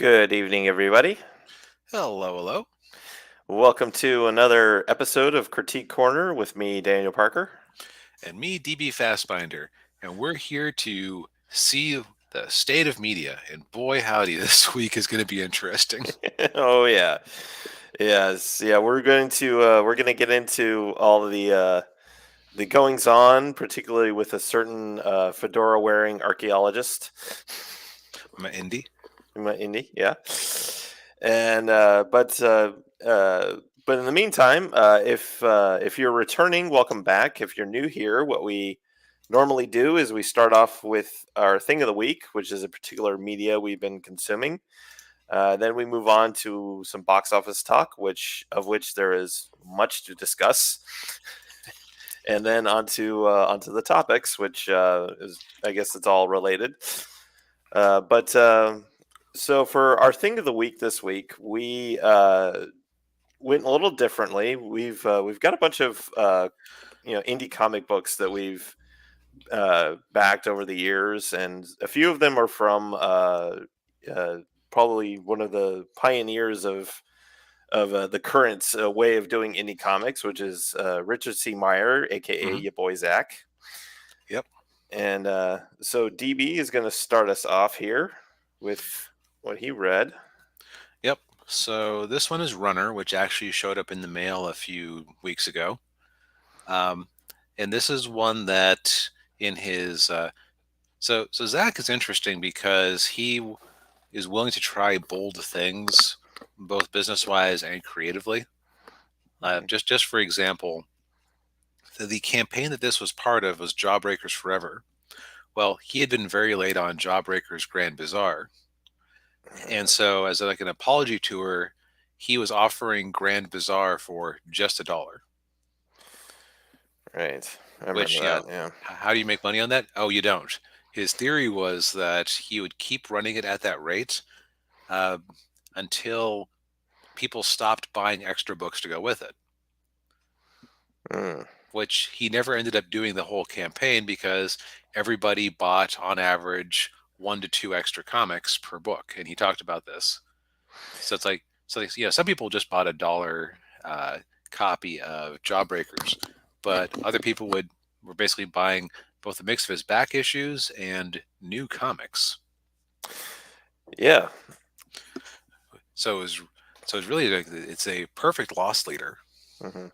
Good evening, everybody. Hello, hello. Welcome to another episode of Critique Corner with me, Daniel Parker. And me, DB Fastbinder. And we're here to see the state of media. And boy, howdy, this week is going to be interesting. Oh yeah, yes, yeah. We're going to get into all of the goings on, particularly with a certain fedora wearing archaeologist, I'm an indie. Indy. Yeah, and but in the meantime, if you're returning, welcome back. If you're new here, what we normally do is we start off with our thing of the week, which is a particular media we've been consuming. Then we move on to some box office talk, which there is much to discuss, and then onto the topics, which is, I guess it's all related. But So for our thing of the week this week, we went a little differently. We've got a bunch of indie comic books that we've backed over the years, and a few of them are from uh, probably one of the pioneers of the current way of doing indie comics, which is Richard C. Meyer, aka Hmm. your boy Zach. Yep. And so DB is going to start us off here with what he read. Yep. So this one is Runner, which actually showed up in the mail a few weeks ago. Um, and this is one that in his. So Zach is interesting because he is willing to try bold things, both business wise and creatively. Just for example, the campaign that this was part of was Jawbreakers Forever. Well, he had been very late on Jawbreakers Grand Bazaar, and so as like an apology tour, he was offering Grand Bazaar for just $1. Right, I remember Which that. Yeah. how do you make money on that? Oh, you don't. His theory was that he would keep running it at that rate uh, until people stopped buying extra books to go with it. Mm. Which he never ended up doing the whole campaign because everybody bought on average 1 to 2 extra comics per book, and he talked about this. So it's like some people just bought $1 copy of Jawbreakers, but other people were basically buying both a mix of his back issues and new comics. Yeah. So it's really like it's a perfect loss leader. Hmm.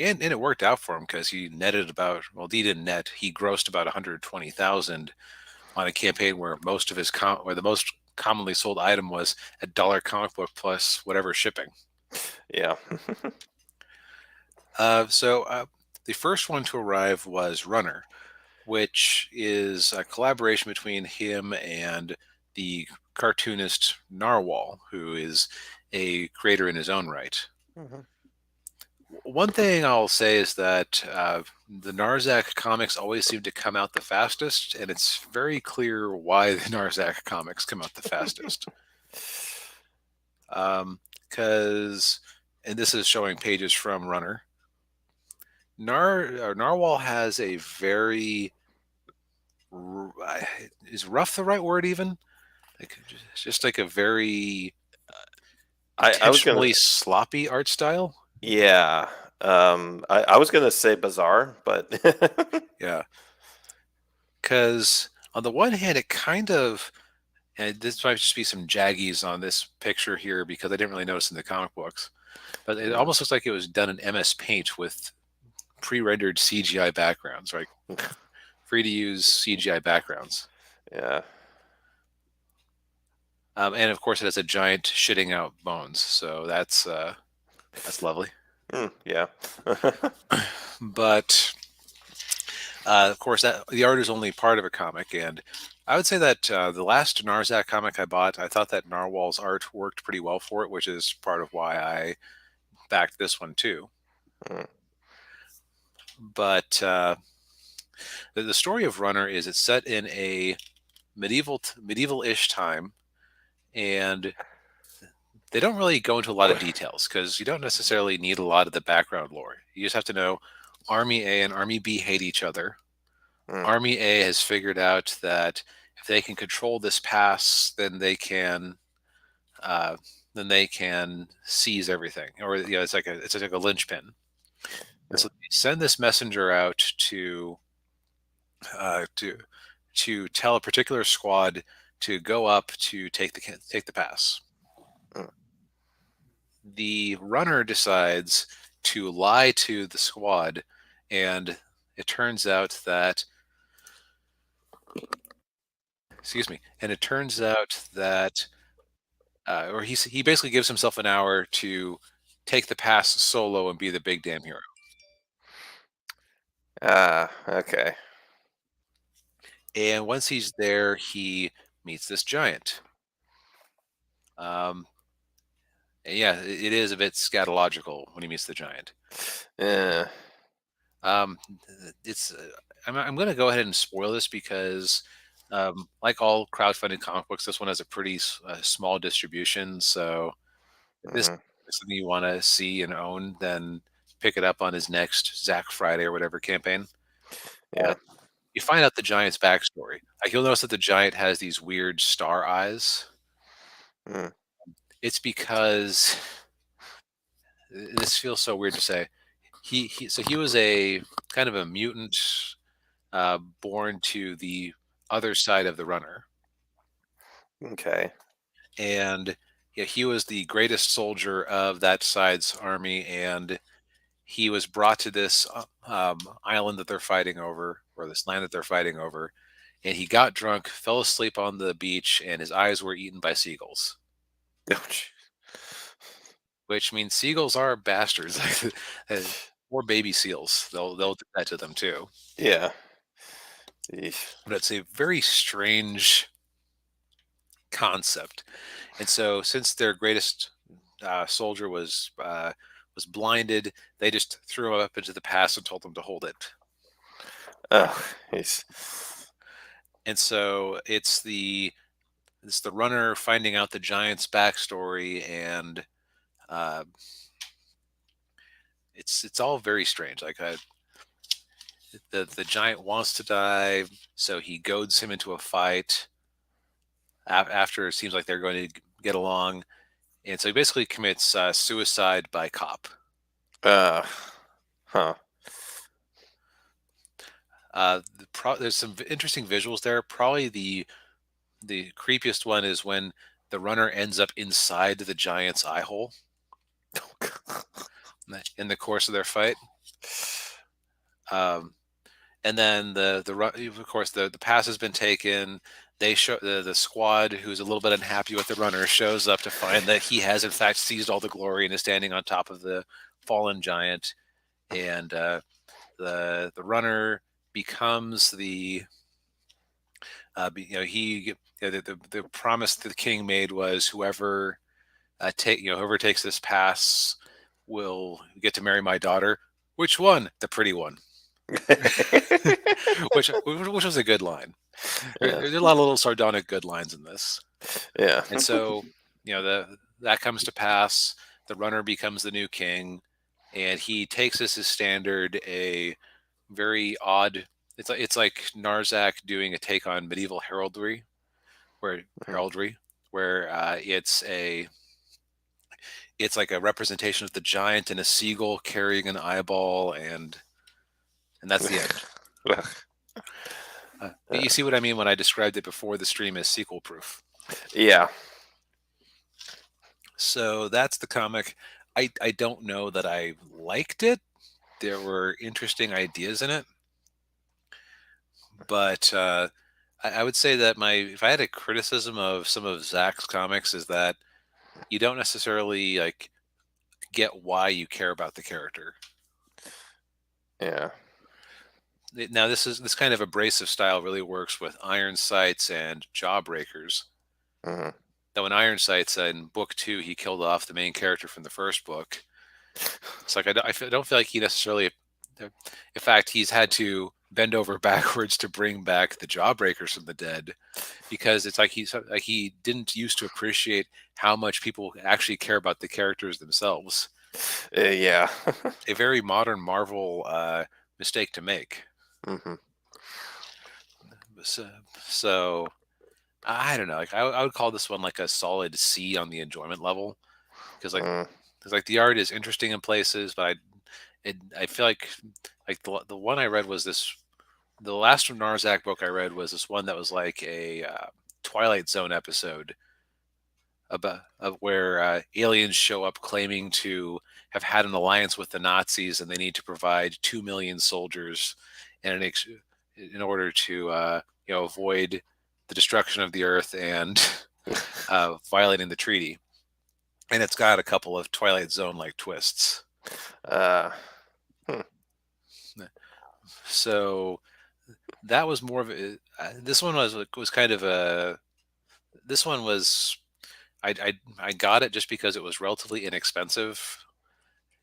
And it worked out for him because he netted about, well, he didn't net, he grossed about 120,000 on a campaign where most of his where the most commonly sold item was $1 comic book plus whatever shipping. Yeah. So the first one to arrive was Runner, which is a collaboration between him and the cartoonist Narwhal, who is a creator in his own right. Hmm. One thing I'll say is that the Narzak comics always seem to come out the fastest, and it's very clear why the Narzak comics come out the fastest. Because, and this is showing pages from Runner. Narwhal has a very is rough the right word even? Like just like a very I was gonna. intentionally sloppy art style. Yeah. I was gonna say bizarre, but Yeah, because on the one hand, it kind of, and this might just be some jaggies on this picture here because I didn't really notice in the comic books, but it almost looks like it was done in MS Paint with pre-rendered CGI backgrounds, right? Free to use CGI backgrounds. yeah. And of course, it has a giant shitting out bones, so that's lovely. Yeah. But of course, that the art is only part of a comic, and I would say that the last Narzak comic I bought, I thought that Narwhal's art worked pretty well for it, which is part of why I backed this one too. Mm. But the story of Runner is it's set in a medieval-ish time, and they don't really go into a lot of details because you don't necessarily need a lot of the background lore. You just have to know Army A and Army B hate each other. Mm. Army A has figured out that if they can control this pass, then they can uh, then they can seize everything, or it's like a linchpin. And Yeah. so they send this messenger out to uh, to tell a particular squad to go up to take the pass. Mm. The runner decides to lie to the squad, and it turns out that excuse me, and it turns out that or he basically gives himself an hour to take the pass solo and be the big damn hero. Ah, okay. And once he's there, he meets this giant. Um, and yeah, it is a bit scatological when he meets the giant. Yeah. Um, it's I'm going to go ahead and spoil this because, like all crowdfunded comic books, this one has a pretty small distribution. So if this Hmm. is something you want to see and own, then pick it up on his next Zack Friday or whatever campaign. Yeah. But you find out the giant's backstory. Like you'll notice that the giant has these weird star eyes. Mm. It's because this feels so weird to say. He was a kind of a mutant born to the other side of the runner, Okay. and yeah, he was the greatest soldier of that side's army, and he was brought to this island that they're fighting over, or this land that they're fighting over, and he got drunk, fell asleep on the beach, and his eyes were eaten by seagulls. Ouch. Which means seagulls are bastards, uh, or baby seals. They'll do that to them too. Yeah. Yeesh. But it's a very strange concept. And so, since their greatest soldier was blinded, they just threw him up into the pass and told them to hold it. Oh, he's. And so, it's the runner finding out the giant's backstory, and uh, it's all very strange. Like the giant wants to die, so he goads him into a fight. After it seems like they're going to get along, and so he basically commits suicide by cop. Uh, huh. There's some interesting visuals there. Probably the creepiest one is when the runner ends up inside the giant's eye hole in the course of their fight. Um, and then of course the pass has been taken. They show the squad, who's a little bit unhappy with the runner, shows up to find that he has in fact seized all the glory and is standing on top of the fallen giant. And the runner becomes the the promise that the king made was whoever takes this pass will get to marry my daughter. Which one? The pretty one. which was a good line. Yeah. There's a lot of little sardonic good lines in this. Yeah. And so, that comes to pass. The runner becomes the new king, and he takes as his standard a very odd. It's like Narzac doing a take on medieval where Mhm. heraldry, where it's like a representation of the giant and a seagull carrying an eyeball, and that's the end. Ugh. But you see what I mean when I described it before the stream as sequel proof. Yeah. So that's the comic. I don't know that I liked it. There were interesting ideas in it, but I would say that if I had a criticism of some of Zach's comics, is that you don't necessarily like get why you care about the character. Yeah. Now this kind of abrasive style really works with Iron Sights and Jawbreakers. Mhm. Though in Iron Sights, in book 2, he killed off the main character from the first book. It's like I don't feel like he necessarily. In fact, he's had to bend over backwards to bring back the Jawbreakers from the dead, because it's like he didn't used to appreciate how much people actually care about the characters themselves. Yeah. A very modern Marvel mistake to make. Hmm. So, so I don't know. Like I would call this one like a solid C on the enjoyment level because Mm, like the art is interesting in places, but I feel like the one I read was this. The last Narzak book I read was this one that was like a Twilight Zone episode about of where aliens show up claiming to have had an alliance with the Nazis, and they need to provide 2 million soldiers in order to avoid the destruction of the Earth and violating the treaty. And it's got a couple of Twilight Zone like twists. uh, hmm, So that was more of a. This one was kind of a. This one was I got it just because it was relatively inexpensive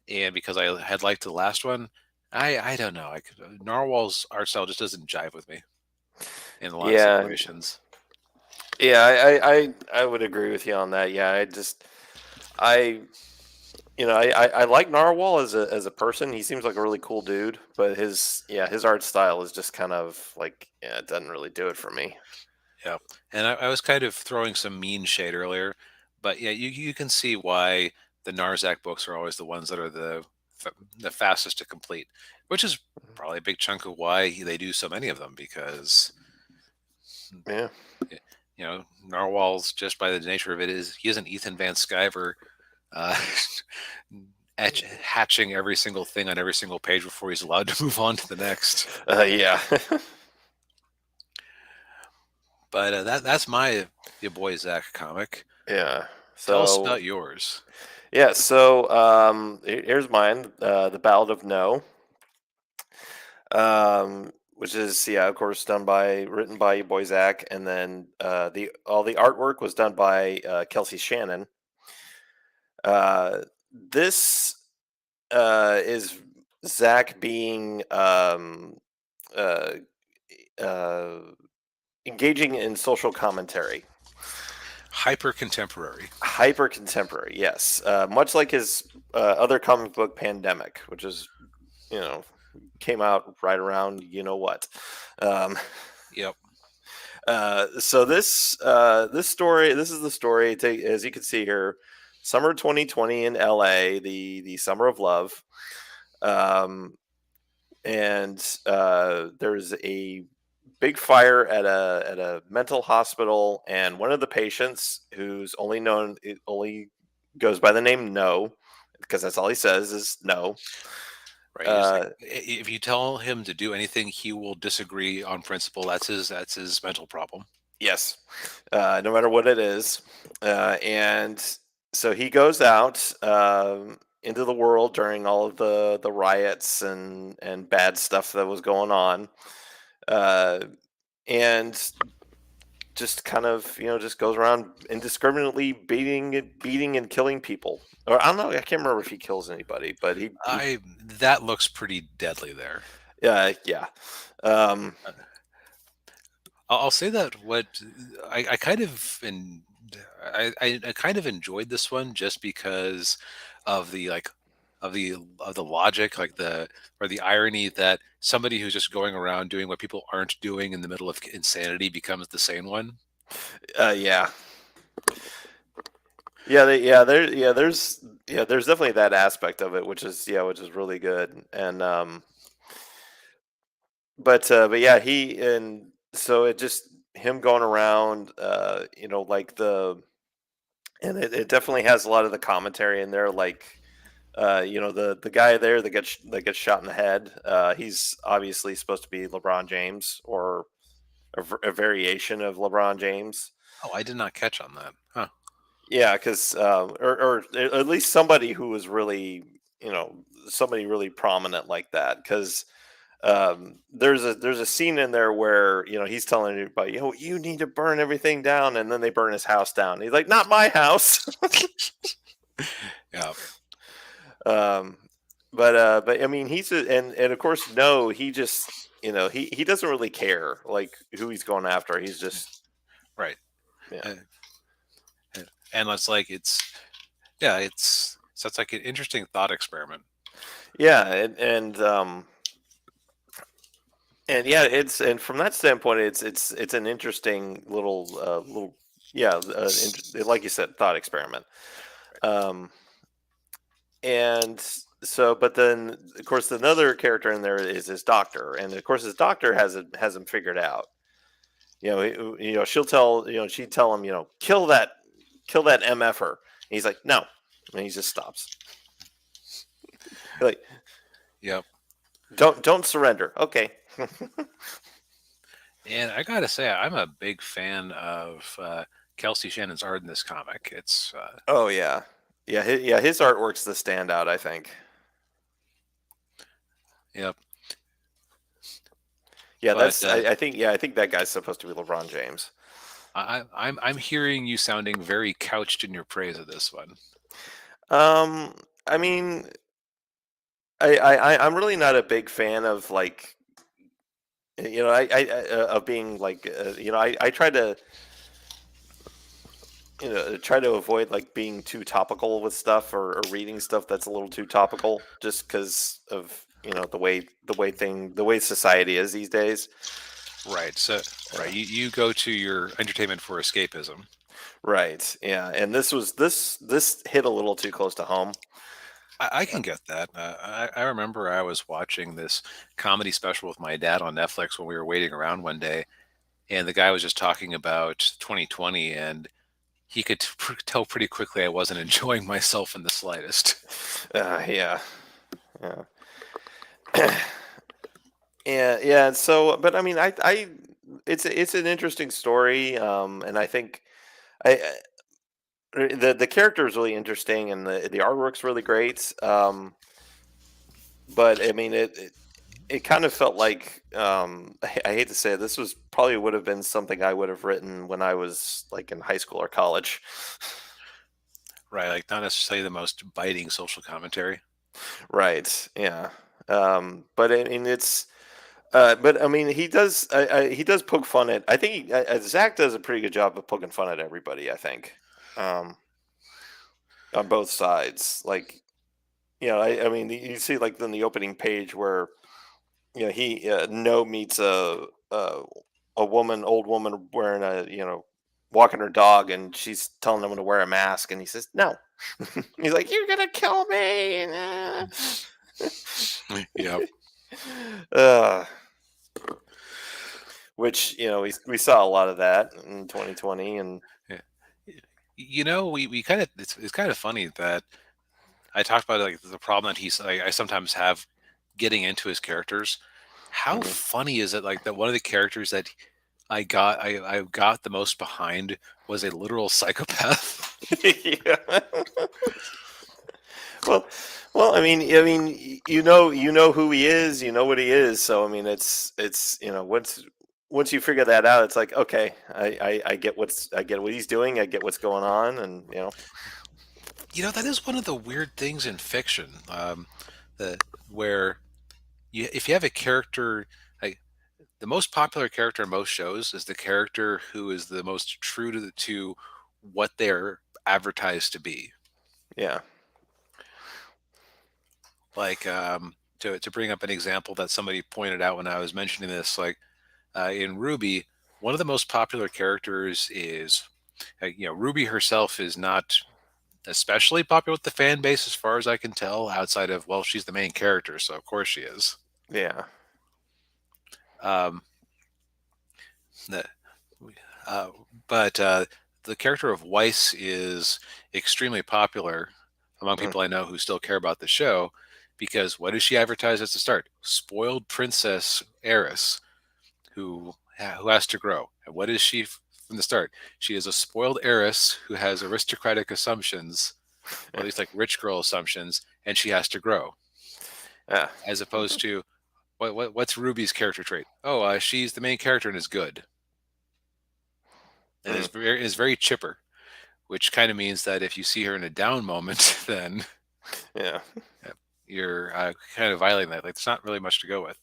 and because I had liked the last one. I don't know. Narwhal's art style just doesn't jive with me in a lot of yeah, situations. yeah, I would agree with you on that. Yeah, I I like Narwhal as a person. He seems like a really cool dude, but his art style is just kind of like, yeah, it doesn't really do it for me. Yeah, and I was kind of throwing some mean shade earlier, but yeah, you can see why the Narzak books are always the ones that are the fastest to complete, which is probably a big chunk of why they do so many of them because Yeah. y- Narwhal's just by the nature of it is he isn't Ethan Van Sciver uh, hatching every single thing on every single page before he's allowed to move on to the next. Yeah. But that's my your boy Zach comic. Yeah. Tell us So about yours. yeah, so here's mine, the Ballad of No, which is, yeah, of course, written by your boy Zach, and then all the artwork was done by Kelsey Shannon. This is Zach being uh, uh, engaging in social commentary. Hyper contemporary. Hyper contemporary, yes. Much like his other comic book, Pandemic, which is, you know, came out right around you know what. Um, Yep. so this story, this is the story. As you can see here, summer 2020 in LA, the summer of love. Um, and there's a big fire at a mental hospital, and one of the patients, who's only goes by the name No, because that's all he says is no. Right. He's like, Uh, if you tell him to do anything, he will disagree on principle. That's his mental problem. yes, no matter what it is, and so he goes out into the world during all of the riots and bad stuff that was going on, uh, and just kind of, just goes around indiscriminately beating and killing people. Or I don't know, I can't remember if he kills anybody, but he I That looks pretty deadly there. yeah. Um, Uh, I'll say that what I kind of and I kind of enjoyed this one just because of the of the logic, like the irony that somebody who's just going around doing what people aren't doing in the middle of insanity becomes the sane one. yeah. Yeah, yeah, there's definitely that aspect of it, which is really good. And but yeah, he and so it just him going around, like and it definitely has a lot of the commentary in there, like the guy there that gets shot in the head. He's obviously supposed to be LeBron James, or a variation of LeBron James. Oh, I did not catch on that. Huh. Yeah, because or at least somebody who was really, somebody really prominent like that. Because there's a scene in there where, he's telling everybody, you need to burn everything down, and then they burn his house down. He's like, not my house. Yeah. um, but I mean, and of course, no, he just, he doesn't really care like who he's going after. He's just, Right. yeah. Uh, and it's like yeah, so it's like an interesting thought experiment. Yeah, and And yeah, and from that standpoint, it's an interesting little yeah, like you said, thought experiment. Um, and so, but then of course another character in there is his doctor, and of course his doctor has him figured out. She'd tell him, kill that mf'er. And he's like, no, and he just stops. Like, Yep. don't surrender. Okay. And I gotta say, I'm a big fan of Kelsey Shannon's art in this comic. It's Oh yeah, his artwork's the standout, I think. yep. Yeah, But I think that guy's supposed to be LeBron James. I'm hearing you sounding very couched in your praise of this one. Um, I mean, I'm really not a big fan of like, of being like, I try to, try to avoid like being too topical with stuff, or reading stuff that's a little too topical, just because of the way society is these days. Right. So right, you go to your entertainment for escapism. Right. Yeah. And this hit a little too close to home. I can get that. I remember I was watching this comedy special with my dad on Netflix when we were waiting around one day, and the guy was just talking about 2020, and he could tell pretty quickly I wasn't enjoying myself in the slightest. Yeah. Yeah. Yeah. So, but I mean, it's an interesting story. And I think the character is really interesting, and the artwork's really great. But I mean, it kind of felt like, I hate to say it, this was probably would have been something I would have written when I was like in high school or college. Right, like not necessarily the most biting social commentary. Right. Yeah. But I mean, but I mean, he does poke fun at. I think Zach does a pretty good job of poking fun at everybody. I think, um, on both sides. Like, I mean, you see like in the opening page where he No meets a old woman wearing walking her dog, and she's telling him to wear a mask, and he says no. He's like, "You're gonna kill me." Yep. uh, which we saw a lot of that in 2020, and Yeah. We kind of it's kind of funny that I talked about like the problem that I sometimes have getting into his characters. How mhm. funny is it like that one of the characters that I got the most behind was a literal psychopath? Yeah. Well, I mean, you know who he is, you know what he is. So I mean, it's once you figure that out, it's like, okay, I get what he's doing, I get what's going on, and That is one of the weird things in fiction, that where if you have a character like the most popular character in most shows is the character who is the most true to what they're advertised to be. yeah, Like to bring up an example that somebody pointed out when I was mentioning this, like in Ruby, one of the most popular characters is Ruby herself is not especially popular with the fan base as far as I can tell, outside of, well, she's the main character, so of course she is. yeah, Um, the, uh, but the character of Weiss is extremely popular among mhm, people I know who still care about the show because what does she advertise at the start? Spoiled princess heiress who has to grow. And what is she from the start? She is a spoiled heiress who has aristocratic assumptions, or at least like rich girl assumptions, and she has to grow. yeah, As opposed to what's Ruby's character trait? Oh, she's the main character and is good, and mm, is very chipper, which kind of means that if you see her in a down moment, then yeah, you're kind of violating that. Like, there's not really much to go with.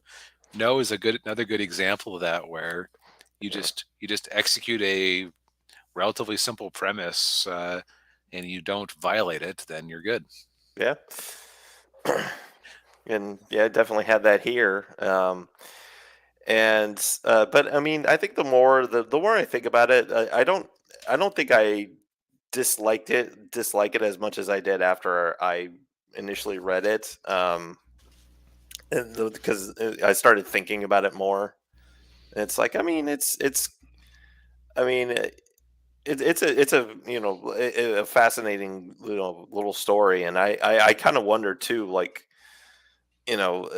No is another good example of that, where yeah, you just execute a relatively simple premise, and you don't violate it, then you're good. yeah. And yeah, definitely had that here. And but I mean, I think the more I think about it, I don't think I dislike it as much as I did after I initially read it. Because I started thinking about it more. And it's like, I mean, I mean, it's a a fascinating little story, and I kind of wonder too, like you know,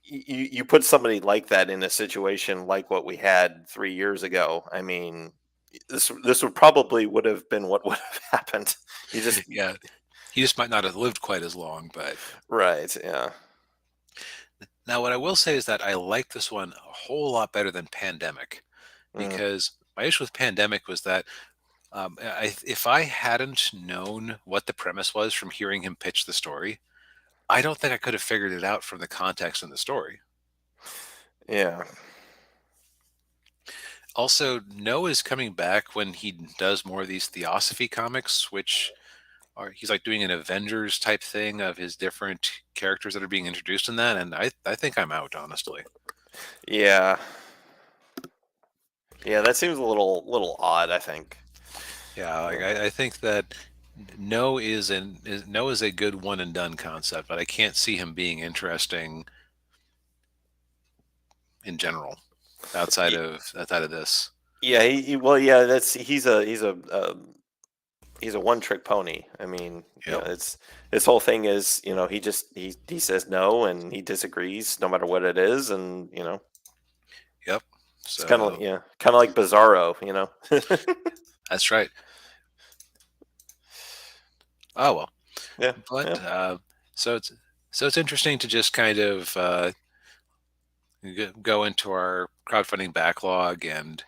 you put somebody like that in a situation like what we had 3 years ago. I mean, this would have been what would have happened. You just Yeah, he just might not have lived quite as long. But right, yeah. now, what I will say is that I like this one a whole lot better than Pandemic, Mm, because my issue with Pandemic was that if I hadn't known what the premise was from hearing him pitch the story, I don't think I could have figured it out from the context in the story. yeah, Also, No is coming back when he does more of these Theosophy comics, which are he's like doing an Avengers type thing of his different characters that are being introduced in that, and I think I'm out, honestly. yeah, yeah. That seems a little odd. I think. Yeah, like Yeah. I think that No is a good one and done concept, but I can't see him being interesting in general outside of this. Yeah, well, yeah, that's he's a one trick pony. I mean, Yep. it's his whole thing is, he says no and he disagrees no matter what it is, and Yep. it's kind of like So kind of like Bizarro, that's right. Oh well. Yeah, But yeah, so it's interesting to just kind of go into our crowdfunding backlog. And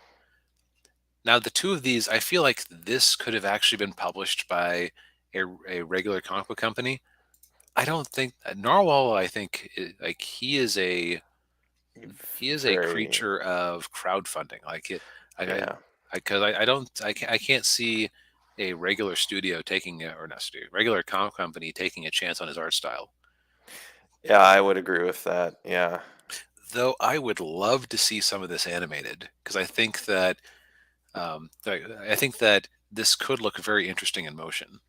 now the two of these, I feel like this could have actually been published by a regular comic book company. I don't think Narwhal. I think like he is a very, creature of crowdfunding. Like it, yeah, because I don't, I can't see a regular studio taking or not studio, regular comic company taking a chance on his art style. yeah. I would agree with that. Yeah, Though I would love to see some of this animated, because I think that this could look very interesting in motion.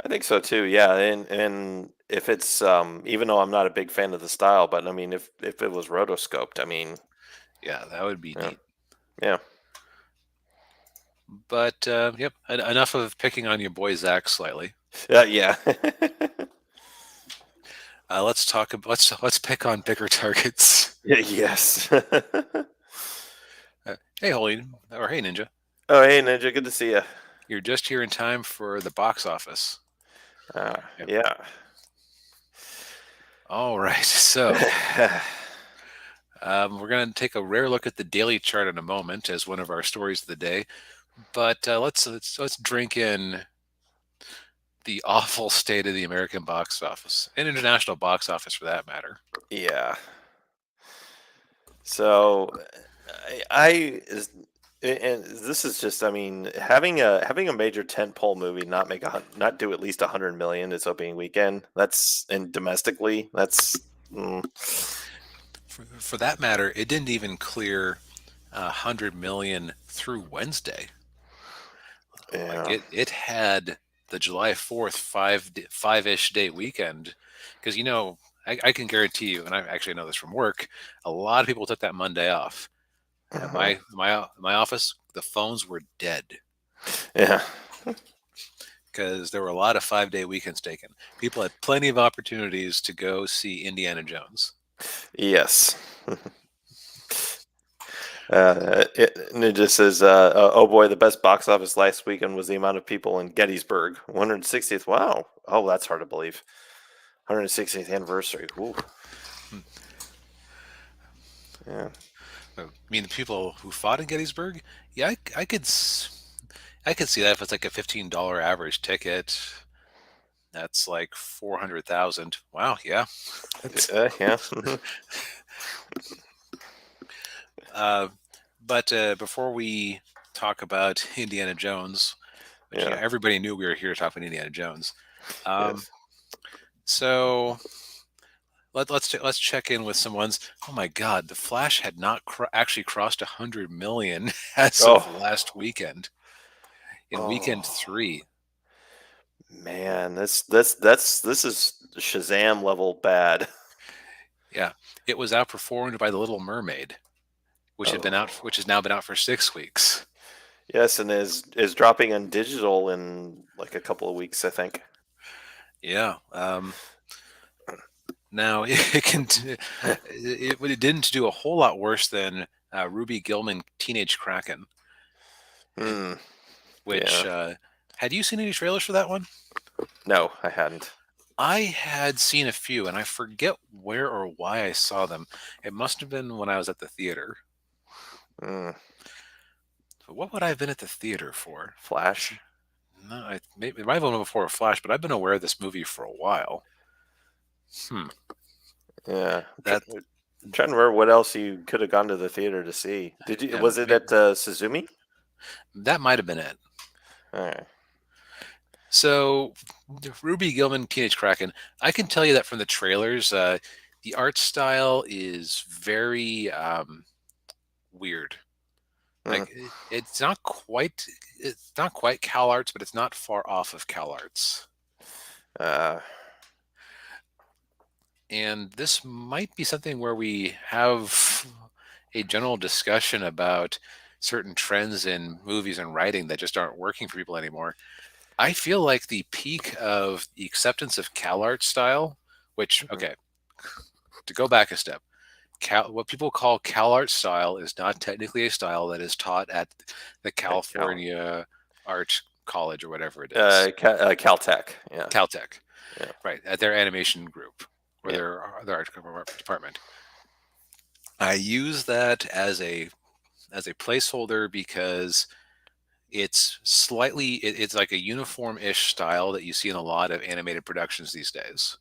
I think so too. Yeah, and if it's even though I'm not a big fan of the style, but I mean, if it was rotoscoped, I mean, Yeah, that would be yeah, neat. yeah, But yep, enough of picking on your boy Zach slightly. yeah. Let's pick on bigger targets. Yeah, yes. Hey, Holy, or hey, Ninja, Oh, hey, Ninja, good to see you. you're just here in time for the box office. Yep. Yeah. All right, so we're going to take a rare look at the daily chart in a moment as one of our stories of the day. But let's drink in the awful state of the American box office and international box office, for that matter. Yeah. So I is and this is just, I mean, having a major tentpole movie not do at least 100 million this opening weekend. That's and domestically, that's mm, For that matter, it didn't even clear 100 million through Wednesday. Like yeah. it had the July 4th five-ish day weekend, because I can guarantee you, and I actually know this from work, a lot of people took that Monday off. At Uh-huh. my office, the phones were dead Yeah. because there were a lot of 5 day weekends taken. People had plenty of opportunities to go see Indiana Jones. Yes. And it just says, "Oh boy, the best box office last weekend was the amount of people in Gettysburg, 160th. Wow, oh that's hard to believe. 160th anniversary. Ooh, Hmm. yeah, I mean, the people who fought in Gettysburg, yeah, I could see that if it's like a $15 average ticket. That's like 400,000. Wow, yeah. yeah, uh, but before we talk about Indiana Jones, which yeah, everybody knew we were here to talk about Indiana Jones. Um, yes, so let's check in with some ones. Oh my God, the Flash had not actually crossed 100 million as of Oh, last weekend in weekend oh, 3. man, this is Shazam level bad. Yeah, it was outperformed by The Little Mermaid, Oh, which has now been out for 6 weeks. yes, and is dropping on digital in like a couple of weeks, I think. Yeah. Now it can it didn't do a whole lot worse than Ruby Gillman Teenage Kraken, Hmm. which Yeah. had you seen any trailers for that one? No, I hadn't. I had seen a few, and I forget where or why I saw them. It must have been when I was at the theater. Hmm. But what would I have been at the theater for? Flash. No, maybe it might have been before Flash, but I've been aware of this movie for a while. Hmm. Yeah. That I'm trying to remember what else you could have gone to the theater to see. Did you? yeah, Was it at Suzumi? that might have been it. All right. So, Ruby Gillman, Teenage Kraken. I can tell you that from the trailers, the art style is very weird. Hmm. Like it's not quite Cal Arts, but it's not far off of Cal Arts. Uh, And this might be something where we have a general discussion about certain trends in movies and writing that just aren't working for people anymore. I feel like the peak of the acceptance of Cal Art style, which, mhm. okay, to go back a step, what people call Cal Art style is not technically a style that is taught at the At Cal. California Art College or whatever it is, Caltech. Yeah. Caltech, Yeah. right, at their animation group or Yeah. their art department. I use that as a placeholder because it's like a uniform-ish style that you see in a lot of animated productions these days.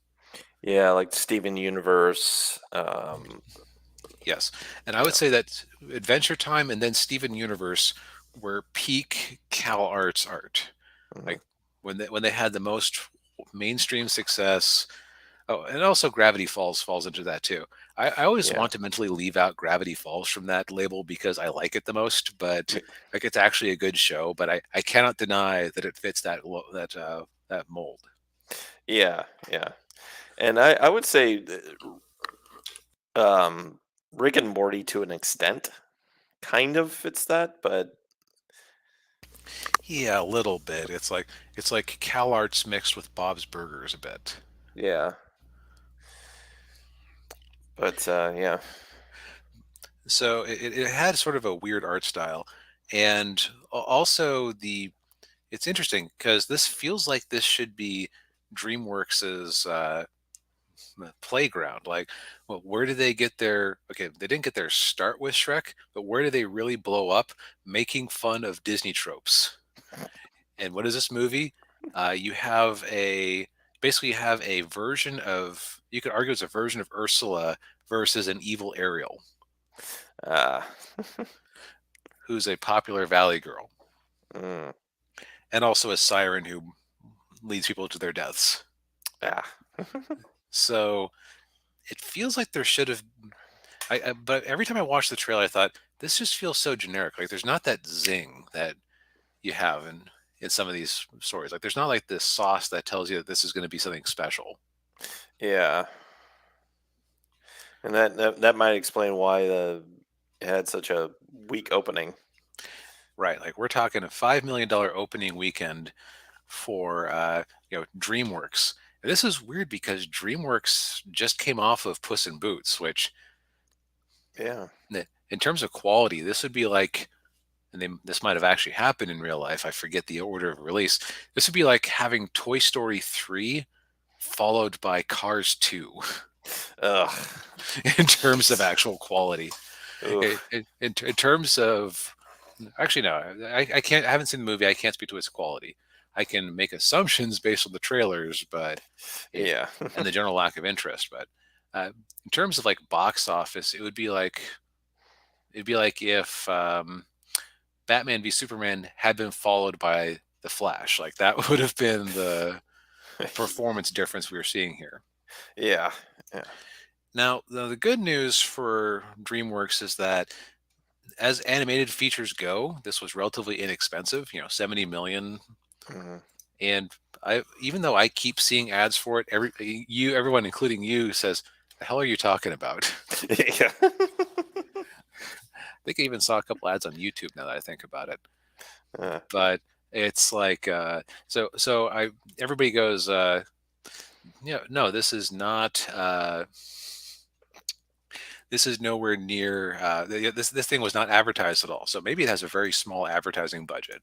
Yeah, like Steven Universe. Yes, and I would Yeah. say that Adventure Time and then Steven Universe were peak Cal Arts art. Mhm. Like when they had the most mainstream success. Oh, and also Gravity Falls into that too. I always Yeah. want to mentally leave out Gravity Falls from that label because I like it the most, but Y- like it's actually a good show. But I cannot deny that it fits that mold. Yeah. Yeah. And I would say um, Rick and Morty to an extent kind of fits that, but Yeah, a little bit. It's like Cal Arts mixed with Bob's Burgers a bit. yeah. But yeah. So it had sort of a weird art style, and also it's interesting because this feels like this should be DreamWorks's playground. Like, well, where did they get their? Okay, they didn't get their start with Shrek, but where did they really blow up? Making fun of Disney tropes. And what is this movie? You have a basically you have a version of you could argue it's a version of Ursula versus an evil Ariel, Uh, who's a popular Valley girl, mm, and also a siren who leads people to their deaths. yeah. So it feels like there should have. But every time I watched the trailer, I thought this just feels so generic. Like there's not that zing that you have in some of these stories. Like there's not like this sauce that tells you that this is going to be something special. Yeah. And that might explain why it had such a weak opening. Right. Like we're talking a $5 million opening weekend for DreamWorks. And this is weird because DreamWorks just came off of Puss in Boots, which Yeah. in terms of quality, this would be like, and this might have actually happened in real life. I forget the order of release. This would be like having Toy Story 3 followed by Cars 2 Ugh. in terms of actual quality. Oof. In terms of actually no, I can't. I haven't seen the movie. I can't speak to its quality. I can make assumptions based on the trailers, but it Yeah. and the general lack of interest. But in terms of like box office, it'd be like if Batman v Superman had been followed by The Flash. Like that would have been the performance difference we were seeing here. Yeah. Yeah. Now, the good news for DreamWorks is that as animated features go, this was relatively inexpensive, 70 million. Mhm. And even though I keep seeing ads for it, everyone, including you, says, "The hell are you talking about?" Yeah. I think I even saw a couple ads on YouTube now that I think about it. Uh, But it's like, so I everybody goes, no, this is not. This is nowhere near. This thing was not advertised at all. So maybe it has a very small advertising budget.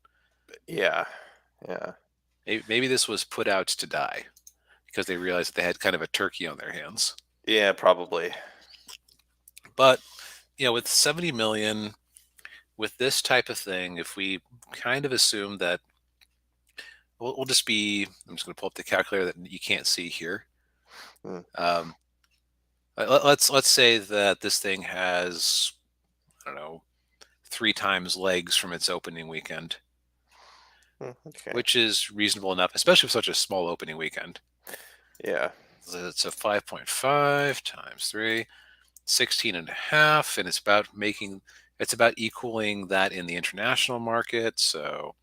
yeah. Yeah. Maybe this was put out to die because they realized that they had kind of a turkey on their hands. Yeah, probably. But with 70 million, with this type of thing, if we kind of assume that we'll just be, I'm just going to pull up the calculator that you can't see here. Mm, Um, let's say that this thing has, I don't know, 3 times legs from its opening weekend, okay. which is reasonable enough, especially for such a small opening weekend. Yeah. So it's a 5.5 times 3, 16 and a half, and it's about equaling that in the international market. So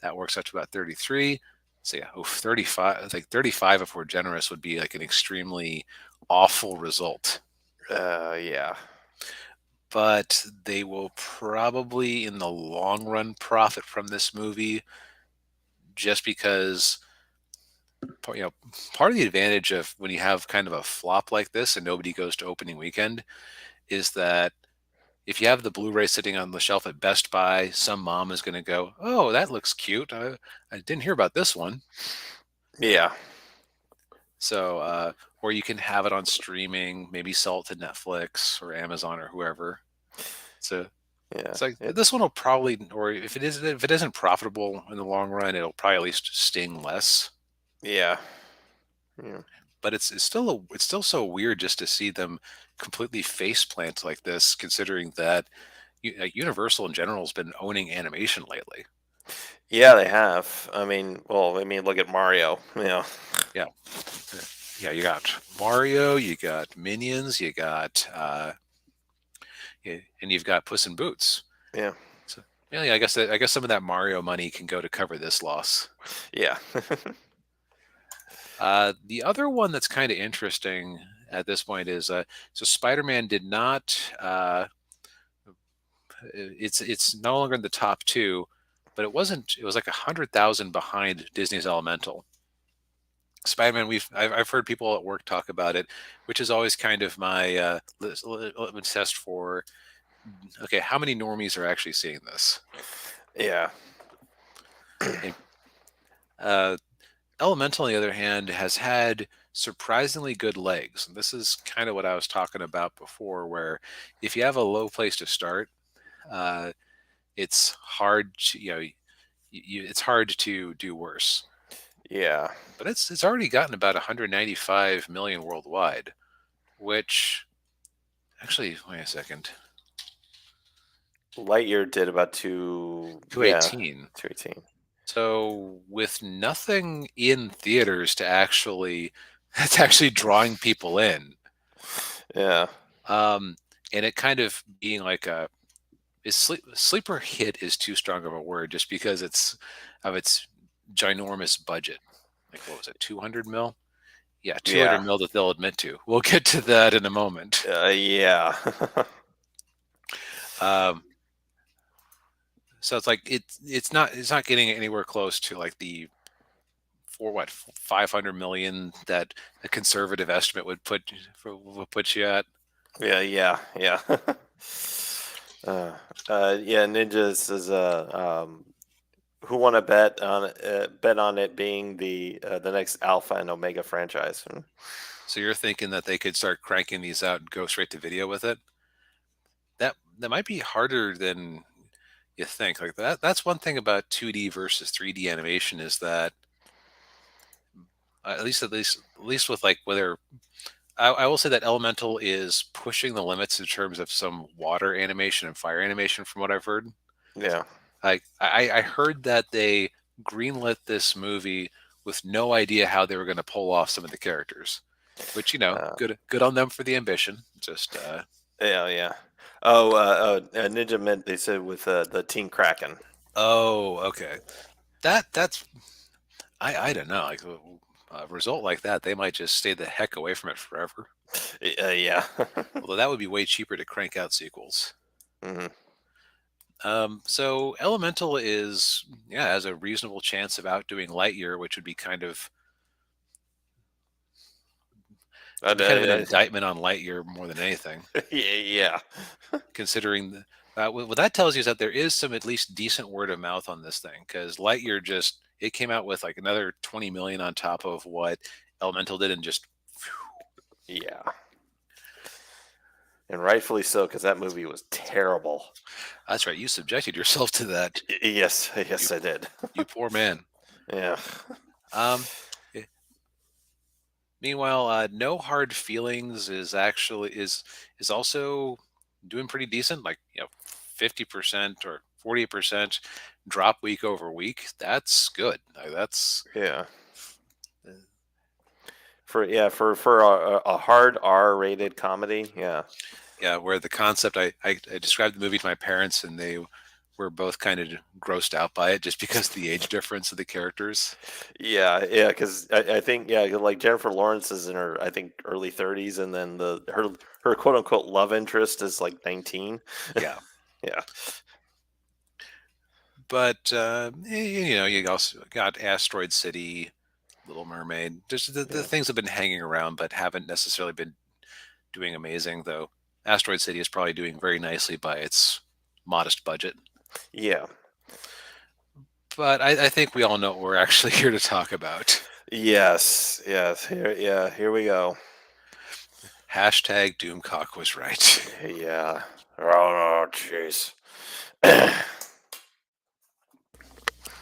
that works out to about 33. So yeah, 35. I think 35, if we're generous, would be like an extremely awful result. Yeah. But they will probably, in the long run, profit from this movie just because you know part of the advantage of when you have kind of a flop like this and nobody goes to opening weekend is that if you have the Blu-ray sitting on the shelf at Best Buy, some mom is going to go, "Oh, that looks cute. I didn't hear about this one." Yeah. So, or you can have it on streaming, maybe sell it to Netflix or Amazon or whoever. So Yeah. it's like this one will probably, or if it isn't profitable in the long run, it'll probably at least sting less. Yeah. Yeah. But it's still so weird just to see them completely face plant like this, considering that Universal in general has been owning animation lately. Yeah, they have. I mean, look at Mario. Yeah, yeah. You got Mario, you got Minions, you got and you've got Puss in Boots. Yeah. So yeah, I guess some of that Mario money can go to cover this loss. Yeah. The other one that's kind of interesting at this point is so Spider-Man did not. It's no longer in the top two, but it wasn't. It was like 100,000 behind Disney's Elemental. Spider-Man, I've heard people at work talk about it, which is always kind of my litmus test for okay, how many normies are actually seeing this? Yeah. And, uh, Elemental, on the other hand, has had surprisingly good legs. And this is kind of what I was talking about before, where if you have a low place to start, uh, it's hard to, it's hard to do worse. Yeah. But it's already gotten about 195 million worldwide, which actually, wait a second, Lightyear did about two. Yeah. 218. 218. So with nothing in theaters to actually that's actually drawing people in, Yeah. um, and it kind of being like sleeper hit is too strong of a word just because it's of its ginormous budget. Like what was it, 200 mil? Yeah, 200 Yeah. mil that they'll admit to. We'll get to that in a moment. Yeah. Um, so it's like it's not getting anywhere close to like the for what 500 million that a conservative estimate would put you at. Yeah. Yeah. Yeah. Yeah. Ninjas is who want to bet on it being the next Alpha and Omega franchise. So you're thinking that they could start cranking these out and go straight to video with it? That might be harder than you think. Like that's one thing about 2D versus 3D animation is that at least with like whether I will say that Elemental is pushing the limits in terms of some water animation and fire animation from what I've heard. Yeah. I heard that they greenlit this movie with no idea how they were going to pull off some of the characters. which Uh, good on them for the ambition. Just yeah, yeah. Oh, Ninja meant they said with the Team Kraken. oh, okay. That's I don't know. Like a result like that, they might just stay the heck away from it forever. Yeah. Although that would be way cheaper to crank out sequels. hmm So Elemental is has a reasonable chance of outdoing Lightyear, which would be kind of an indictment on Lightyear more than anything. yeah. Considering what that tells you is that there is some at least decent word of mouth on this thing, because Lightyear just it came out with like another 20 million on top of what Elemental did, and just Yeah. And rightfully so, because that movie was terrible. that's right. You subjected yourself to that. Yes, You yes, I did. you poor man. Yeah. Um, eh, Meanwhile, No Hard Feelings is also doing pretty decent. Like 50% or 40% drop week over week. That's good. That's Yeah. uh, For a hard R-rated comedy. Yeah. yeah. Where the concept I described the movie to my parents, and they were both kind of grossed out by it just because of the age difference of the characters. Yeah, yeah, because I think yeah, like Jennifer Lawrence is in her I think early 30s, and then her quote unquote love interest is like 19. Yeah. Yeah, But you also got Asteroid City, Little Mermaid. Just the yeah, things have been hanging around, but haven't necessarily been doing amazing. Though Asteroid City is probably doing very nicely by its modest budget. yeah, But I think we all know what we're actually here to talk about. yes, yes. Here we go. Hashtag Doomcock was right. Yeah. Oh, jeez.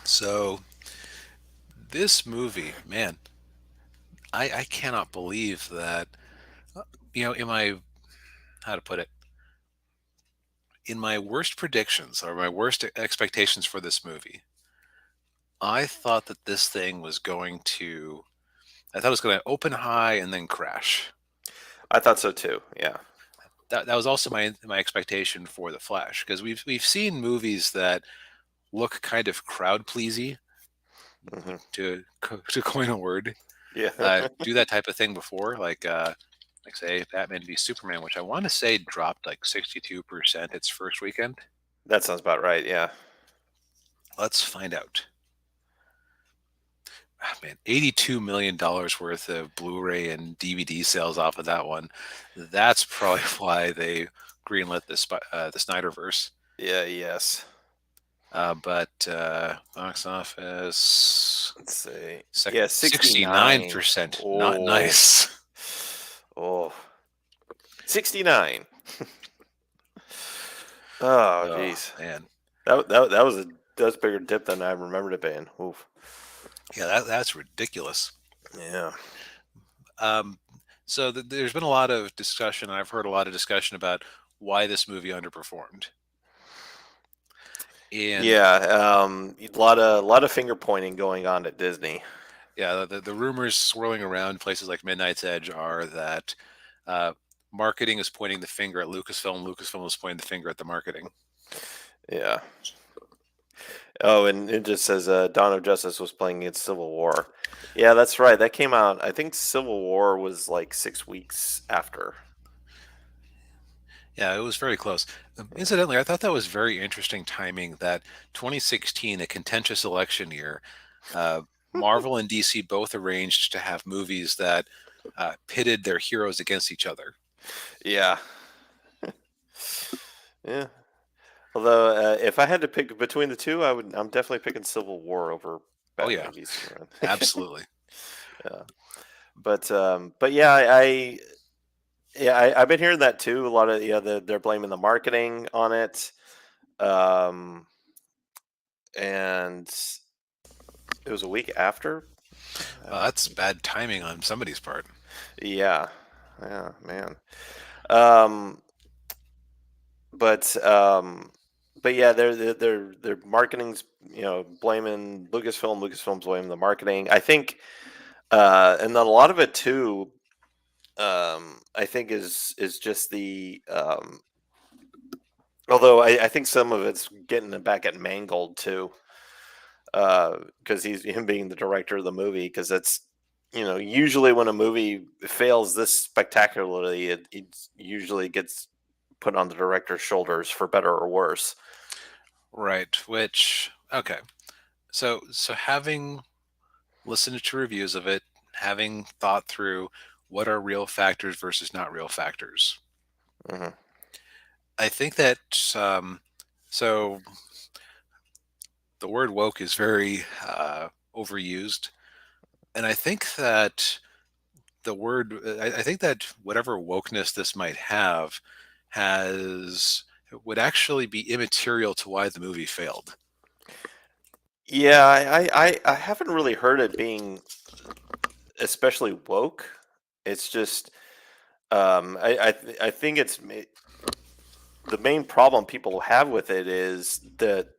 So this movie, man, I cannot believe that. In my how to put it, in my worst predictions or my worst expectations for this movie, I thought that this thing was going to. I thought it was going to open high and then crash. I thought so too. Yeah. That was also my expectation for the Flash, because we've seen movies that look kind of crowd pleasy, hmm to coin a word, Yeah. do that type of thing before, like say Batman v Superman, which I want to say dropped like 62% its first weekend. That sounds about right. Yeah. Let's find out. Man, $82 million worth of Blu-ray and DVD sales off of that one. That's probably why they greenlit the Snyderverse. Yeah. Yes. But box office Let's see. sec- Yeah, 69. 69%. Not Oh. nice. Oh. 69. Oh, Oh jeez. man, That was a bigger dip than I remembered it being. Oof. yeah, that's ridiculous. Yeah. Um, so there's been a lot of discussion. I've heard a lot of discussion about why this movie underperformed, and Yeah. A lot of finger pointing going on at Disney. yeah, the rumors swirling around places like Midnight's Edge are that uh, marketing is pointing the finger at Lucasfilm. Lucasfilm is pointing the finger at the marketing. Yeah. Oh, and it just says Dawn of Justice was playing against Civil War. Yeah, that's right. That came out. I think Civil War was like 6 weeks after. Yeah, it was very close. Incidentally, I thought that was very interesting timing. That 2016, a contentious election year, uh, Marvel and DC both arranged to have movies that pitted their heroes against each other. Yeah. Yeah. Although, if I had to pick between the two, I'm definitely picking Civil War over Oh yeah, Batman v Superman. absolutely. Yeah. But yeah, I've been hearing that too. A lot of they're blaming the marketing on it, um, and it was a week after. That's bad timing on somebody's part. Yeah, yeah, man. Um, but um, but yeah, their marketing's blaming Lucasfilm. Lucasfilm's blaming the marketing. I think, and then a lot of it too. I think is just the although I think some of it's getting back at Mangold too, because he's him being the director of the movie. Because that's usually when a movie fails this spectacularly, it usually gets put on the director's shoulders for better or worse. Right. Which okay. So having listened to reviews of it, having thought through what are real factors versus not real factors, Hmm. I think that so the word woke is very overused, and I think that I think that whatever wokeness this might have has would actually be immaterial to why the movie failed. Yeah, I haven't really heard it being especially woke. It's just I think the main problem people have with it is that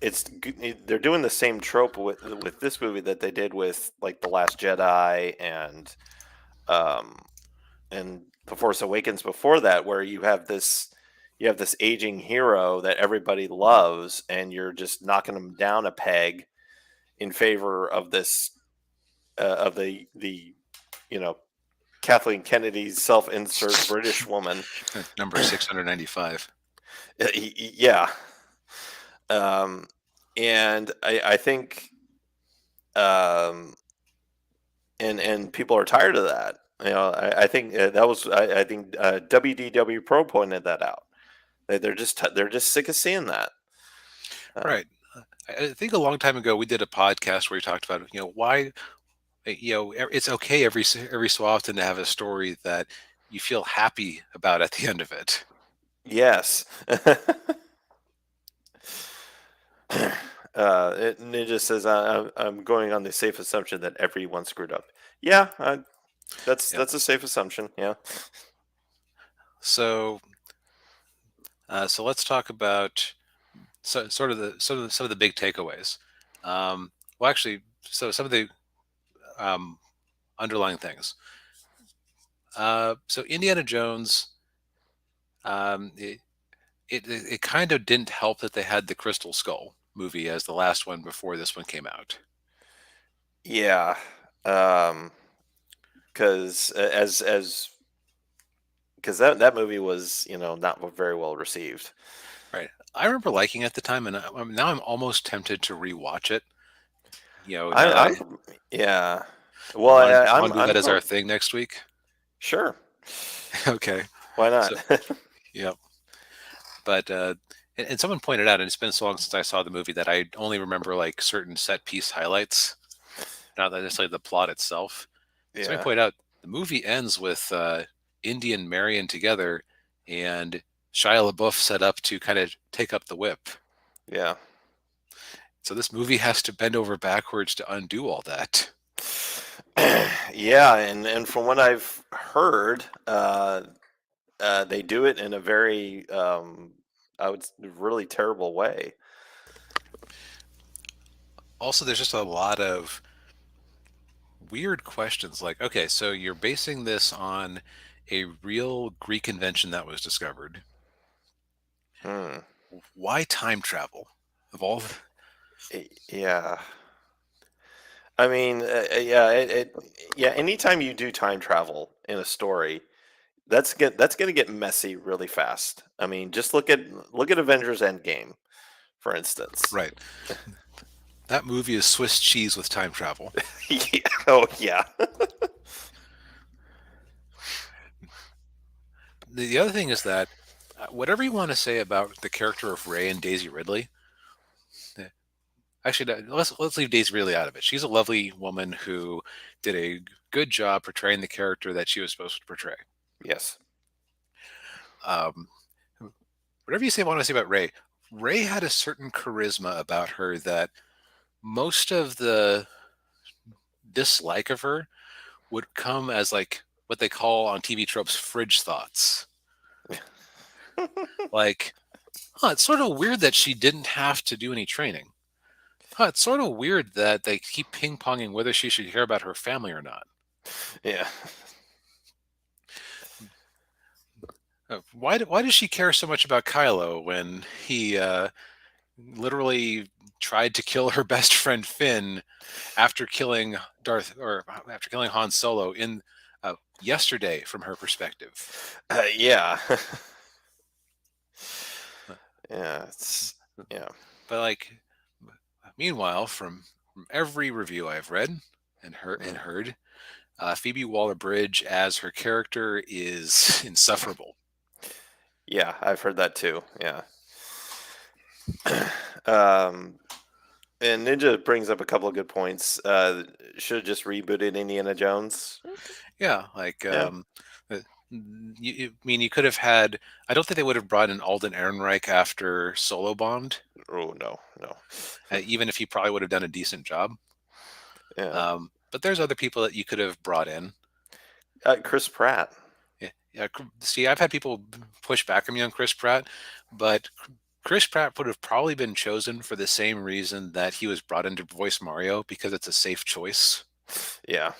they're doing the same trope with this movie that they did with like The Last Jedi um and The Force Awakens before that, where you have this aging hero that everybody loves, and you're just knocking them down a peg in favor of this of the you know Kathleen Kennedy's self-insert British woman. Number 695. Yeah. Um, and I think, um, and people are tired of that. I think that was I think WDW Pro pointed that out. They're just sick of seeing that. Um, Right. I think a long time ago we did a podcast where we talked about why it's okay every so often to have a story that you feel happy about at the end of it. yes. It just says I'm going on the safe assumption that everyone screwed up. Yeah, Yeah. that's a safe assumption. Yeah. So so let's talk about some of the big takeaways. Well, actually, so some of the um, underlying things. So Indiana Jones, um, it, it kind of didn't help that they had the Crystal Skull movie as the last one before this one came out. Yeah. Because because that movie was not very well received. Right. I remember liking it at the time, and now I'm almost tempted to rewatch it. Now that I'm yeah. I Well, want to I'm do that I'm as our going thing next week. sure. Okay. Why So not? yeah, but and someone pointed out, and it's been so long since I saw the movie that I only remember like certain set piece highlights, not necessarily the plot itself. Somebody Yeah. pointed out the movie ends with Indy and Marion together, and Shia LaBeouf set up to kind of take up the whip. Yeah. So this movie has to bend over backwards to undo all that. Yeah, and from what I've heard, they do it in a very, really terrible way. Also, there's just a lot of weird questions like, okay, so you're basing this on a real Greek invention that was discovered. Hmm. Why time travel? Of all the, Yeah. I mean, yeah, yeah. Anytime you do time travel in a story, that's gonna get messy really fast. I mean, just look at Avengers Endgame, for instance. right. That movie is Swiss cheese with time travel. Yeah. Oh yeah. The other thing is that whatever you want to say about the character of Ray and Daisy Ridley, eh, actually, no, let's leave Daisy Ridley out of it. She's a lovely woman who did a good job portraying the character that she was supposed to portray. Yes. Um, whatever you want to say about Ray, Ray had a certain charisma about her that most of the dislike of her would come as like what they call on TV tropes fridge thoughts. Like, it's sort of weird that she didn't have to do any training. It's sort of weird that they keep ping ponging whether she should care about her family or not. Yeah. Why does she care so much about Kylo when he literally tried to kill her best friend Finn after killing after killing Han Solo in yesterday from her perspective? Yeah. Uh, Yeah, it's yeah. But like, meanwhile, from every review I've read and Mm. heard, Phoebe Waller-Bridge as her character is insufferable. Yeah, I've heard that too. Yeah. um and Ninja brings up a couple of good points. Should have just rebooted Indiana Jones. Yeah, like Yeah. uh, I mean, you could have had. I don't think they would have brought in Alden Ehrenreich after Solo bombed, Oh no, no. even if he probably would have done a decent job. Yeah. But there's other people that you could have brought in. Chris Pratt. Yeah, yeah. See, I've had people push back on me on Chris Pratt, but Chris Pratt would have probably been chosen for the same reason that he was brought in to voice Mario, because it's a safe choice. Yeah.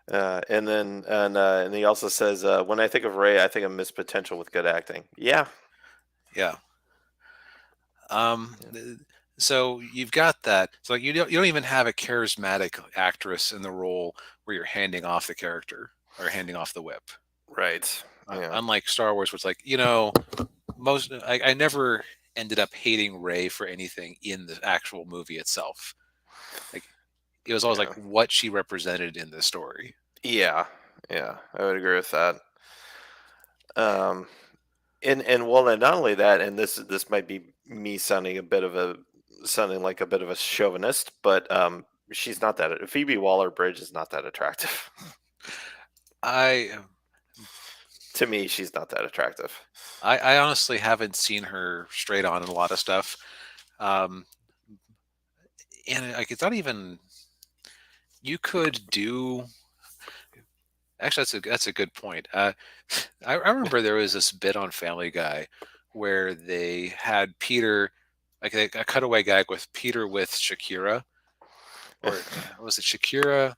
And he also says, when I think of Ray, I think of missed potential with good acting. Yeah. Yeah. Um, Yeah. th- so you've got that. So like you don't even have a charismatic actress in the role where you're handing off the character or handing off the whip. Right. Yeah. Unlike Star Wars, which like I never ended up hating Rey for anything in the actual movie itself. Like it was always Yeah. like what she represented in the story. Yeah. Yeah. I would agree with that. Um, and well, and not only that, and this might be me sounding like a bit of a chauvinist, but she's not that. Phoebe Waller-Bridge is not that attractive. I To me, she's not that attractive. I honestly haven't seen her straight on in a lot of stuff. Um, and like it's not even you could do actually that's a good point. I remember there was this bit on Family Guy where they had Peter like a cutaway gag with Peter with Shakira, or was it Shakira?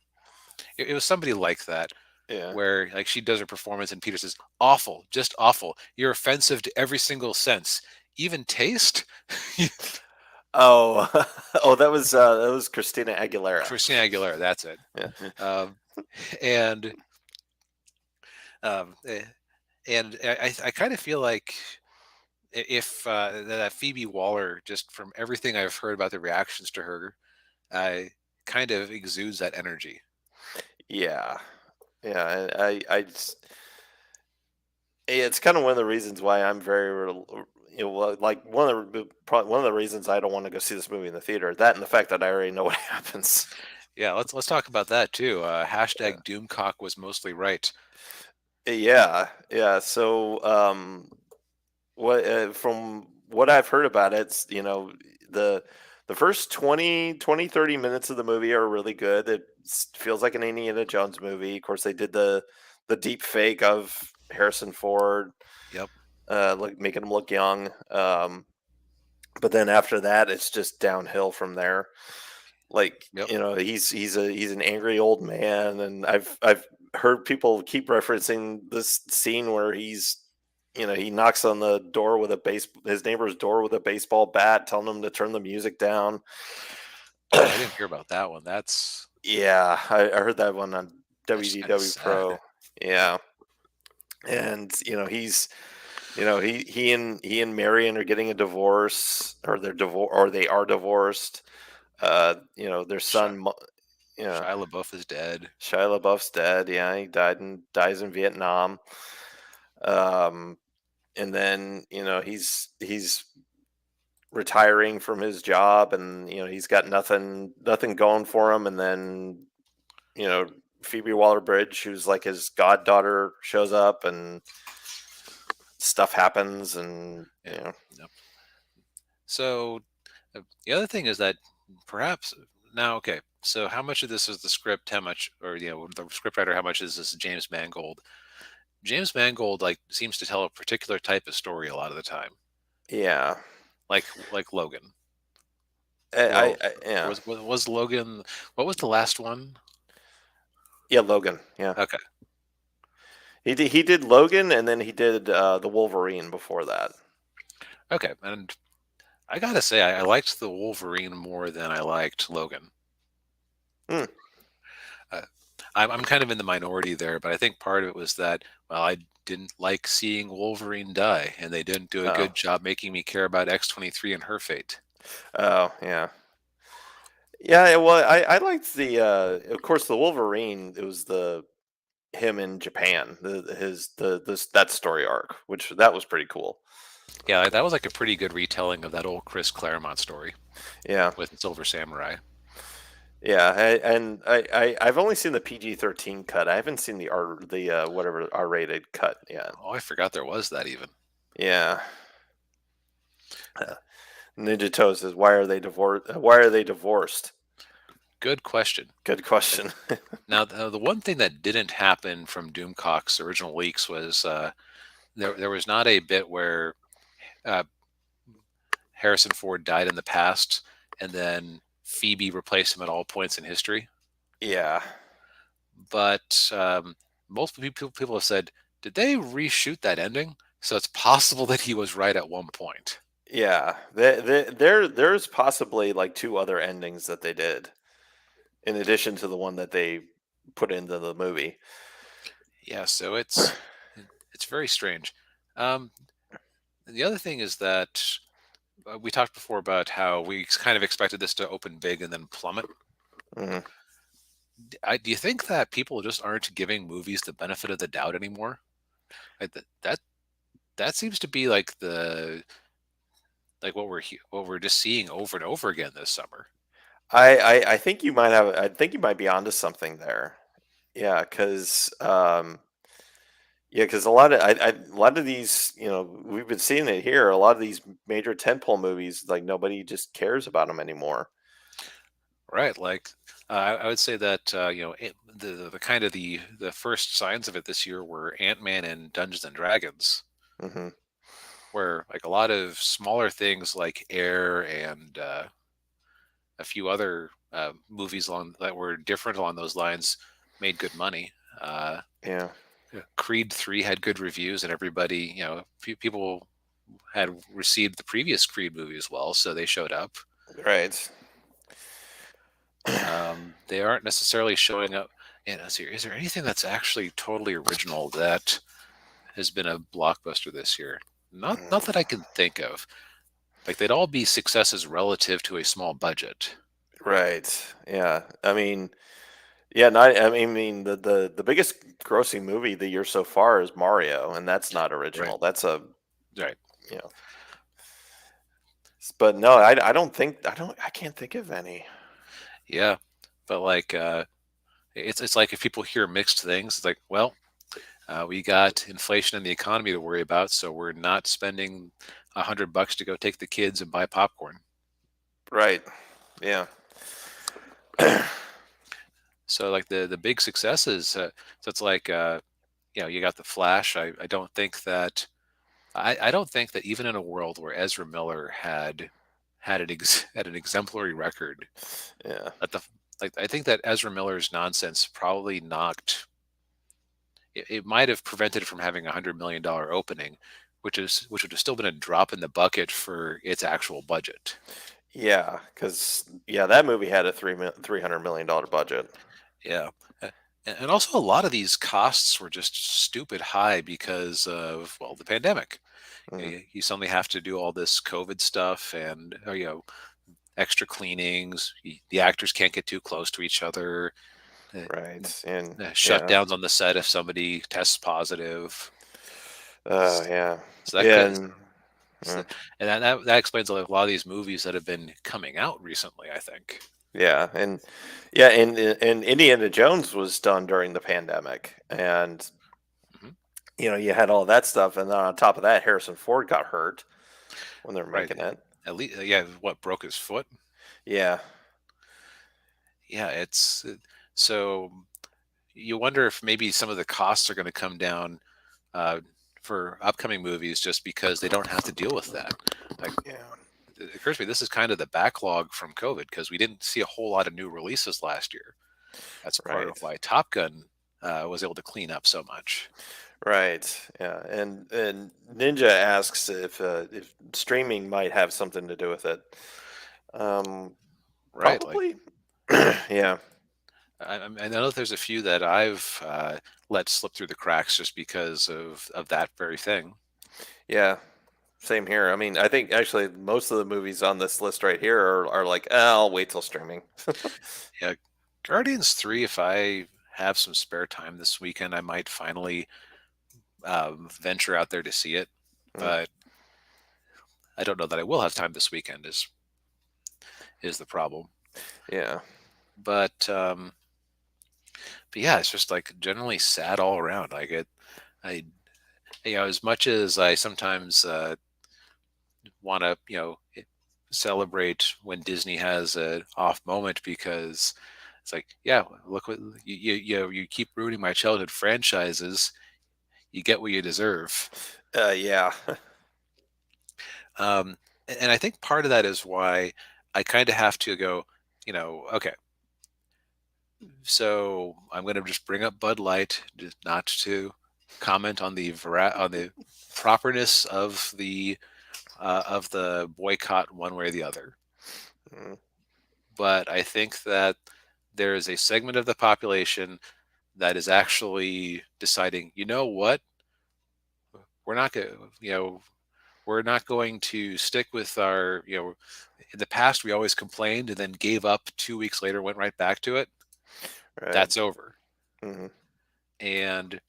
It was somebody like that, Yeah. where like she does her performance and Peter says, "Awful, just awful. You're offensive to every single sense, even taste." Oh, oh, that was Christina Aguilera. Christina Aguilera, that's it. Yeah. Um, and um, eh, and I kind of feel like if that Phoebe Waller, just from everything I've heard about the reactions to her, kind of exudes that energy. Yeah. Yeah. And it's kind of one of the reasons why I'm like probably one of the reasons I don't want to go see this movie in the theater. That and the fact that I already know what happens. Yeah, let's talk about that too. Yeah. Hashtag Doomcock was mostly right. Yeah. Yeah. So, from what I've heard about it, the the first 30 minutes of the movie are really good. It feels like an Indiana Jones movie. Of course, they did the deep fake of Harrison Ford, Yep, like making him look young. But then after that, it's just downhill from there. Like, yep. he's an angry old man, and I've heard people keep referencing this scene where he knocks on the door with his neighbor's door with a baseball bat, telling him to turn the music down. Oh, I didn't hear about that one. Yeah, I heard that one on That's just kind of WDW sad. Pro. Yeah, and he and Marion are getting a divorce, or they are divorced. Their Shia, son, yeah, Shia LaBeouf is dead. Shia LaBeouf's dead. Yeah, he dies in Vietnam. Um, and then he's retiring from his job, and he's got nothing going for him. And then you know Phoebe Waller-Bridge, who's like his goddaughter, shows up, and stuff happens, and Yeah. Yep. So the other thing is that perhaps now, okay. So how much of this is the script? How much, or the scriptwriter? How much is this James Mangold? James Mangold like seems to tell a particular type of story a lot of the time, yeah. like Logan. I, Well, I yeah, was Logan? What was the last one? yeah, Logan, yeah. Okay. He did Logan, and then he did the Wolverine before that. Okay, and I gotta say, I liked the Wolverine more than I liked Logan. Hmm. Uh, I'm kind of in the minority there, but I think part of it was that, well, I didn't like seeing Wolverine die, and they didn't do a Oh, good job making me care about X-23 and her fate. oh, yeah, yeah. Well, I liked of course, the Wolverine. It was the him in Japan, that story arc, which that was pretty cool. Yeah, that was like a pretty good retelling of that old Chris Claremont story Yeah, with Silver Samurai. yeah. I've only seen the PG-13 cut. I haven't seen the whatever R-rated cut yet. Oh, I forgot there was that even. Yeah. Uh, Ninja Toe says, "Why are they divorced? Why are they divorced?" Good question. Good question. Now, the one thing that didn't happen from Doomcock's original leaks was there was not a bit where uh, Harrison Ford died in the past and then Phoebe replaced him at all points in history. Yeah, But multiple people have said, did they reshoot that ending? So it's possible that he was right at one point. yeah. There's possibly like two other endings that they did in addition to the one that they put into the movie. Yeah, so it's very strange. Um, the other thing is that we talked before about how we kind of expected this to open big and then plummet. Mhm. Do you think that people just aren't giving movies the benefit of the doubt anymore? Like that seems to be like what we're just seeing over and over again this summer. I think you might have. I think you might be onto something there. Yeah, because a lot of a lot of these, we've been seeing it here. A lot of these major tentpole movies, like nobody just cares about them anymore. Right. Like I would say that the kind of the first signs of it this year were Ant-Man and Dungeons and Dragons, Hmm. where like a lot of smaller things like Air and a few other movies along that were different along those lines made good money. Yeah, Creed 3 had good reviews, and everybody, people had received the previous Creed movie as well, so they showed up. right. They aren't necessarily showing up. And is there anything that's actually totally original that has been a blockbuster this year? Not that I can think of. Like they'd all be successes relative to a small budget. Right. Yeah. I mean, yeah. Not. I mean, the biggest grossing movie the year so far is Mario, and that's not Right. original. That's a Right. you know. But no, I don't think I can't think of any. Yeah. But like it's like if people hear mixed things, it's like, well, we got inflation in the economy to worry about, so we're not spending $100 to go take the kids and buy popcorn. Right. Yeah. So like the big successes, so it's like you got the Flash. I don't think that I don't think that even in a world where Ezra Miller had an exemplary record, Yeah. that the like I think that Ezra Miller's nonsense probably knocked. It might have prevented it from having $100 million opening, which would have still been a drop in the bucket for its actual budget. Yeah. Because that movie had a $300 million budget. Yeah. And also, a lot of these costs were just stupid high because of, well, the pandemic. Mhm. You suddenly have to do all this COVID stuff and, extra cleanings. The actors can't get too close to each other. uh, Right. And yeah. Shutdowns on the set if somebody tests positive. Yeah. So that Yeah. could, And so, uh, and that explains a lot of these movies that have been coming out recently, I think. yeah. And Indiana Jones was done during the pandemic, and Hmm. you had all that stuff, and then on top of that, Harrison Ford got hurt when they were Right. making it. At least, yeah, what broke his foot? Yeah. Yeah, it's so you wonder if maybe some of the costs are going to come down uh, for upcoming movies just because they don't have to deal with that. Like, Yeah. it occurs to me this is kind of the backlog from COVID because we didn't see a whole lot of new releases last year. That's part of Right. why Top Gun was able to clean up so much. Right. Yeah. And Ninja asks if streaming might have something to do with it. Um, Right? Like, Probably. Yeah. I know that there's a few that I've let slip through the cracks just because of that very thing. Yeah. Same here. I mean, I think actually most of the movies on this list right here are like, I'll wait till streaming. Yeah, Guardians 3. If I have some spare time this weekend, I might finally venture out there to see it. Mm, But I don't know that I will have time this weekend. Is the problem? yeah. But but yeah, it's just like generally sad all around. I as much as I sometimes want to celebrate when Disney has an off moment because it's like, yeah, look what you keep ruining my childhood franchises. You get what you deserve. Yeah. And I think part of that is why I kind of have to go, okay, so I'm going to just bring up Bud Light, just not to comment on on the properness of the boycott one way or the other. Mm, But I think that there is a segment of the population that is actually deciding, you know what, we're not going, we're not going to stick with our, in the past we always complained and then gave up 2 weeks later, went right back to it. right. That's over. Hmm. And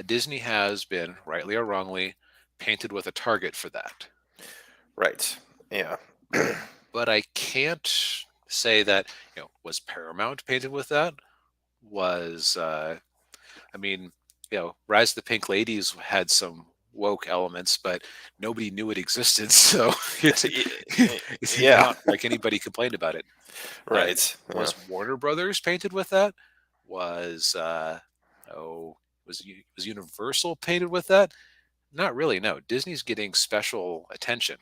Disney has been, rightly or wrongly, painted with a target for that. Right. Yeah. But I can't say that, was Paramount painted with that? Was, I mean, Rise of the Pink Ladies had some woke elements, but nobody knew it existed. So it's Yeah. not like anybody complained about it. Uh, Right. Yeah. was Warner Brothers painted with that? Was, oh, was Universal painted with that? Not really. No, Disney's getting special attention.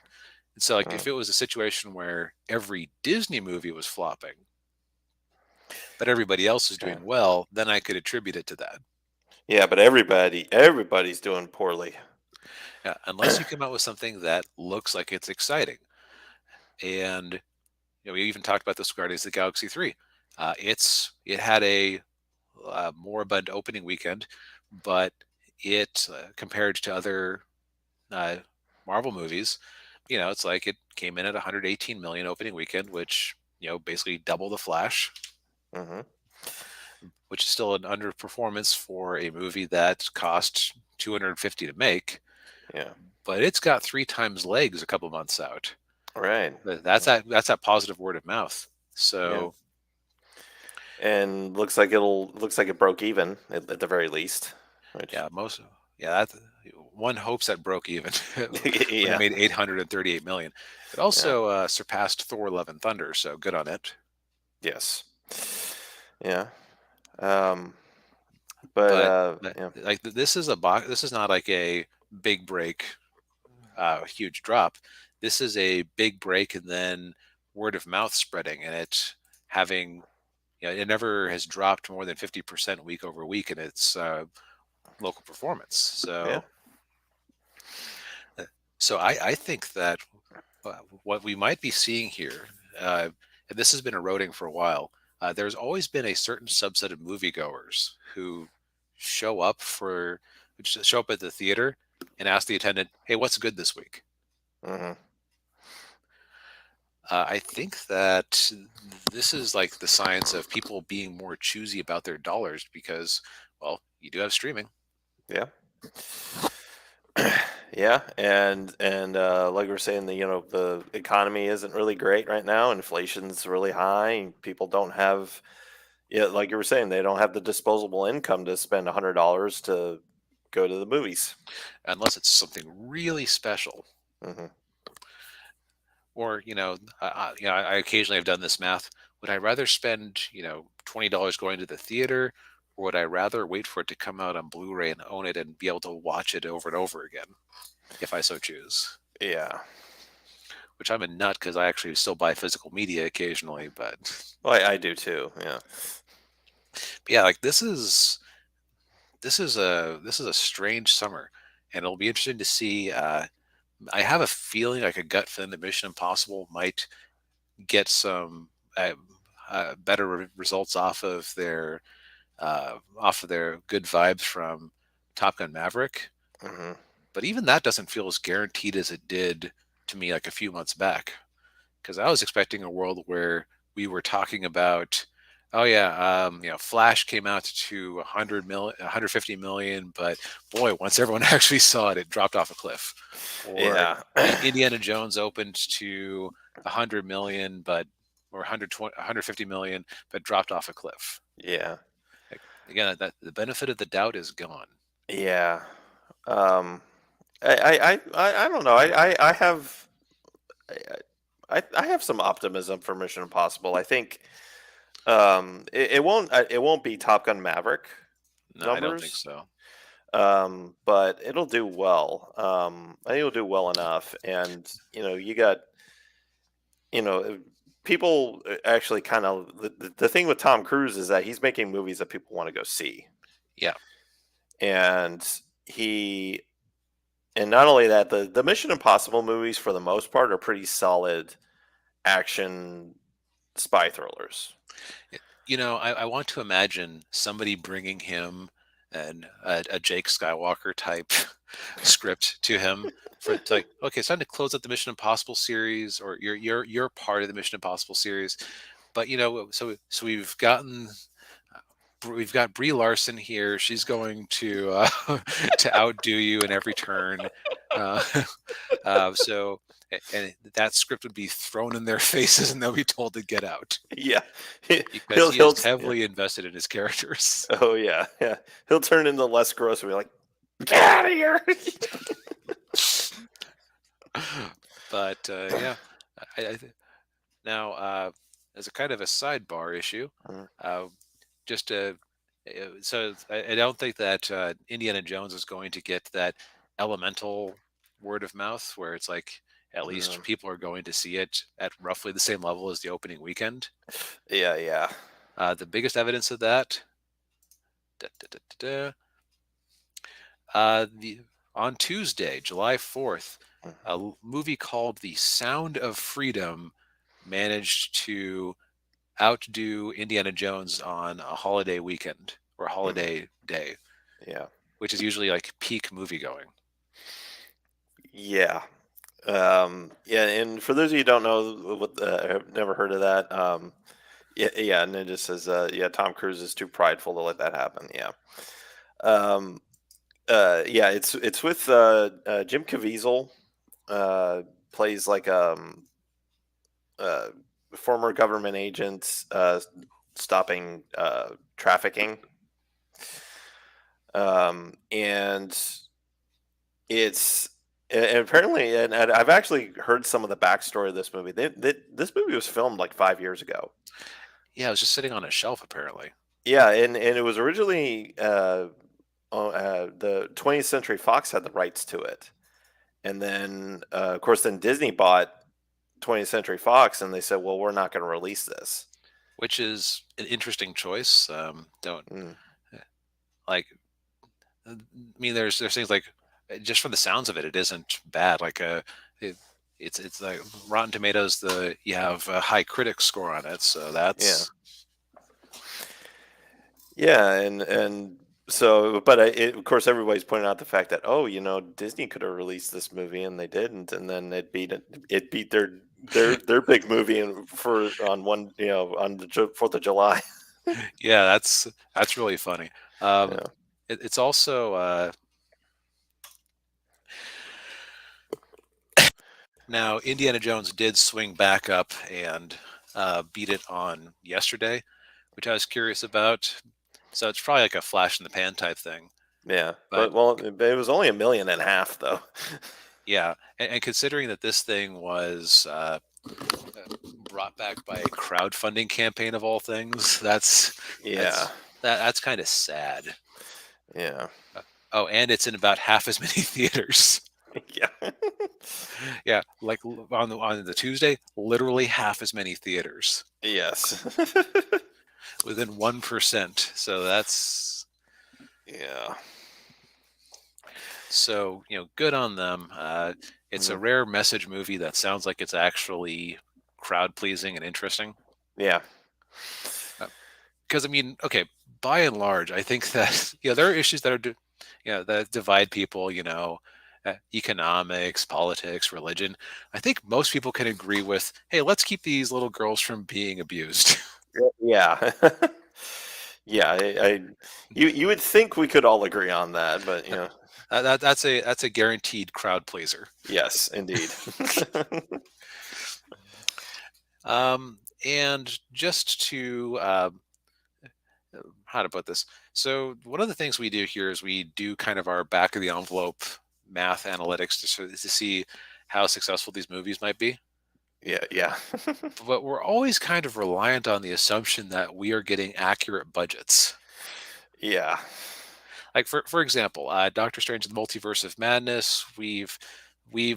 And so, like, Mm, if it was a situation where every Disney movie was flopping, but everybody else is okay. doing well, then I could attribute it to that. Yeah, but everybody's doing poorly. Yeah, unless you come out with something that looks like it's exciting. And we even talked about this with Guardians of the Galaxy 3. It had a moribund opening weekend, but it compared to other uh, Marvel movies, it's like it came in at 118 million opening weekend, which basically double the Flash, Hmm. which is still an underperformance for a movie that cost 250 to make, Yeah. but it's got 3 times legs a couple months out. Right. That's that positive word of mouth. Yeah. So And looks like it broke even at the very least. Which yeah, that one hopes that broke even when it yeah. made 838 million. It Yeah. also surpassed Thor: Love and Thunder, so good on it. Yes. Yeah. Um but But yeah. like this is a box. This is not like a big break, huge drop. This is a big break and then word of mouth spreading, and it having it never has dropped more than 50% week over week in its local performance. Yeah. So I think that what we might be seeing here, and this has been eroding for a while, there's always been a certain subset of moviegoers who show up for show up at the theater and ask the attendant, "Hey, what's good this week?" Hmm. I think that this is like the science of people being more choosy about their dollars because, well, you do have streaming. Yeah. Yeah, and like we are saying, the economy isn't really great right now. Inflation's really high. And people don't have, yeah, like you were saying, they don't have the disposable income to spend $100 to go to the movies. Unless it's something really special. Hmm. Or I occasionally have done this math. Would I rather spend $20 going to the theater, or would I rather wait for it to come out on Blu-ray and own it and be able to watch it over and over again if I so choose? Yeah. Which I'm a nut because I actually still buy physical media occasionally, but Well, I do too. Yeah. yeah, like this is this is a strange summer, and it'll be interesting to see. I have a feeling, like a gut feeling, that Mission Impossible might get some uh, better results off of their good vibes from Top Gun Maverick. Hmm. But even that doesn't feel as guaranteed as it did to me like a few months back, because I was expecting a world where we were talking about, oh yeah, Flash came out to 100 million, 150 million, but boy, once everyone actually saw it, it dropped off a cliff. Or Yeah. Indiana Jones opened to 100 million, but or 120, 150 million, but dropped off a cliff. Yeah. Like, again, that the benefit of the doubt is gone. Yeah. Um, I don't know. I have I have some optimism for Mission Impossible. I think it won't be Top Gun Maverick No, I don't think numbers, so. but it'll do well. I think it'll do well enough. And you got you know people actually kind of the thing with Tom Cruise is that he's making movies that people want to go see, Yeah. and he and not only that, the Mission Impossible movies for the most part are pretty solid action spy thrillers. I want to imagine somebody bringing him a Jake Skywalker type script to him for it's like, okay, it's time to close out the Mission Impossible series, or you're part of the Mission Impossible series. But so we've got Brie Larson here. She's going to to outdo you in every turn. Uh, and that script would be thrown in their faces, and they'll be told to get out Yeah, because he he'll is yeah. heavily invested in his characters. Oh yeah, yeah. He'll turn into Les Gross and be like, "Get out of here!" But yeah, I now as a kind of a sidebar issue, Mm, uh, just so I don't think that Indiana Jones is going to get that elemental word of mouth where it's like at least mm. people are going to see it at roughly the same level as the opening weekend. Yeah, yeah. The biggest evidence of that, da, da, da, da, the on Tuesday, July 4th, a Mhm, movie called The Sound of Freedom managed to outdo Indiana Jones on a holiday weekend or a mhm. holiday day, Yeah, which is usually like peak movie going. yeah, yeah. And for those of you who don't know, have never heard of that. Yeah, yeah. And it just says, yeah, Tom Cruise is too prideful to let that happen. Yeah. Um, yeah. It's with Jim Caviezel. Uh, plays like uh, former government agent stopping trafficking. And it's and apparently, and I've actually heard some of the backstory of this movie. This movie was filmed like 5 years ago. Yeah, it was just sitting on a shelf apparently. Yeah, and it was originally the 20th Century Fox had the rights to it, and then of course then Disney bought 20th Century Fox, and they said, well, we're not going to release this. Which is an interesting choice. Don't Mm, eh, like. I mean, there's things like just from the sounds of it, it isn't bad. Like it, it's like Rotten Tomatoes. You have a high critic score on it, so yeah, that's yeah, and so, but of course, everybody's pointing out the fact that Disney could have released this movie and they didn't, and then it beat their big movie for on one on the 4th of July. yeah, that's really funny. Um, Yeah. it's also now Indiana Jones did swing back up and beat it on yesterday, which I was curious about. So it's probably like a flash in the pan type thing. Yeah, But but well, it was only 1.5 million though. yeah, and considering that this thing was brought back by a crowdfunding campaign of all things, Yeah, that's kind of sad. yeah, Oh, and it's in about half as many theaters. yeah, Yeah, like on the Tuesday, literally half as many theaters yes. within 1%. So that's Yeah. So, good on them. It's a Mhm. rare message movie that sounds like it's actually crowd pleasing and interesting. Yeah. Because I mean, okay, by and large, I think that there are issues that that divide people. Economics, politics, religion. I think most people can agree with, hey, let's keep these little girls from being abused. Yeah. Yeah. You would think we could all agree on that, but That's a guaranteed crowd pleaser. yes, indeed. And just to how to put this. So one of the things we do here is we do kind of our back of the envelope math analytics to see how successful these movies might be. Yeah. Yeah. But we're always kind of reliant on the assumption that we are getting accurate budgets. Yeah. Like for example, Doctor Strange and the Multiverse of Madness. We've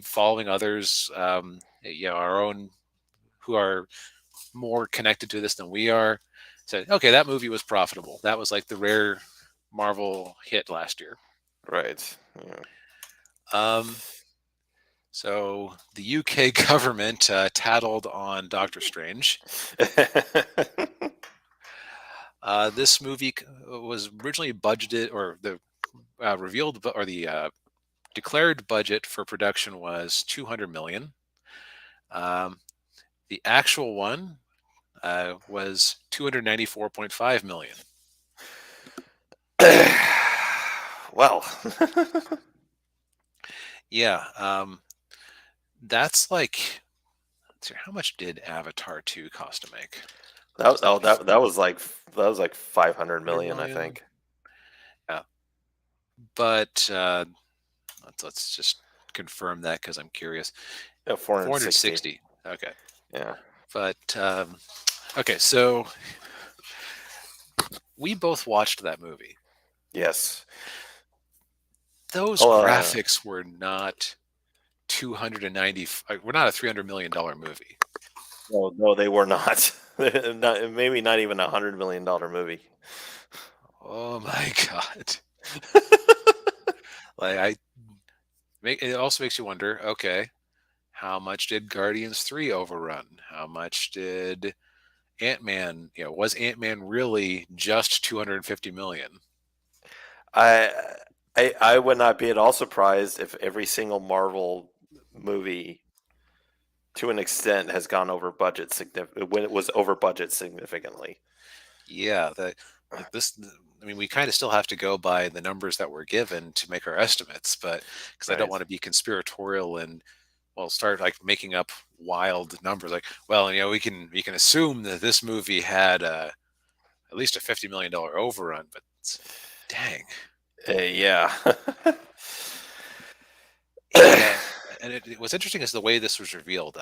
following others, our own who are more connected to this than we are. Said, okay, that movie was profitable. That was like the rare Marvel hit last year. Right. Yeah. Um, so the UK government tattled on Doctor Strange. This movie was originally budgeted, or the revealed, or the declared budget for production was 200 million. The actual one was 294.5 million. Well, Yeah, that's like, let's see, how much did Avatar 2 cost to make? that It's like oh that was like 500 100 million, I million. think. Yeah, but let's just confirm that because I'm curious. Yeah, 460. 460. Okay, Yeah. but okay, so we both watched that movie. Yes. Those Oh, graphics were not 290. We're not a $300 million movie. no, they were not. Maybe not even $100 million movie. Oh my god! Like it also makes you wonder. Okay, how much did Guardians 3 overrun? How much did Ant-Man, was Ant-Man really just 250 million? I I would not be at all surprised if every single Marvel movie, to an extent, has gone over budget when it was over budget significantly. Yeah, like this. I mean, we kind of still have to go by the numbers that we're given to make our estimates, but because I don't Right. want to be conspiratorial and well start like making up wild numbers, like, well, we can assume that this movie had at least a $50 million overrun, but dang. Yeah. And what's interesting is the way this was revealed.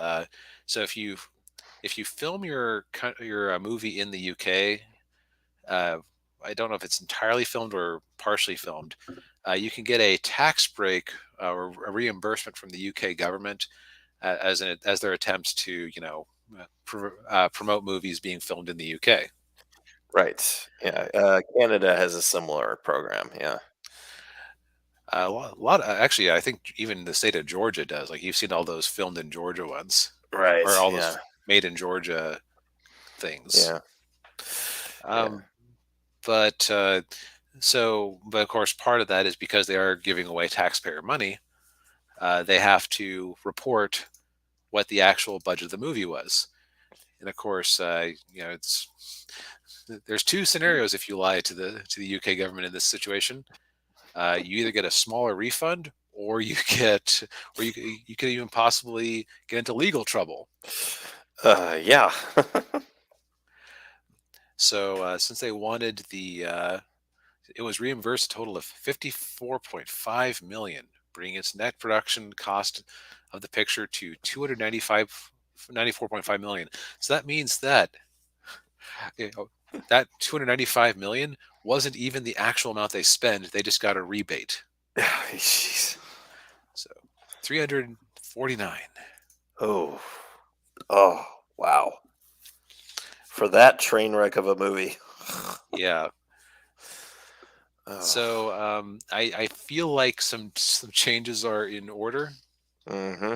So if you film your movie in the UK, uh, I don't know if it's entirely filmed or partially filmed. You can get a tax break or a reimbursement from the UK government as their attempts to promote movies being filmed in the UK. Right. Yeah. Canada has a similar program. Yeah. Actually, I think even the state of Georgia does. Like you've seen all those filmed in Georgia ones, or Right. all Yeah. those made in Georgia things. Yeah. Yeah. Um, but but of course, part of that is because they are giving away taxpayer money. They have to report what the actual budget of the movie was, and of course, there's two scenarios if you lie to the UK government in this situation. You either get a smaller refund, or you could even possibly get into legal trouble. Yeah. So since they wanted it was reimbursed a total of 54.5 million, bringing its net production cost of the picture to 294.5 million. So that means that that 295 million wasn't even the actual amount they spend. They just got a rebate. Jeez. So 349. Oh. Oh. Wow. For that train wreck of a movie. Yeah. So I feel like some changes are in order, Mm-hmm.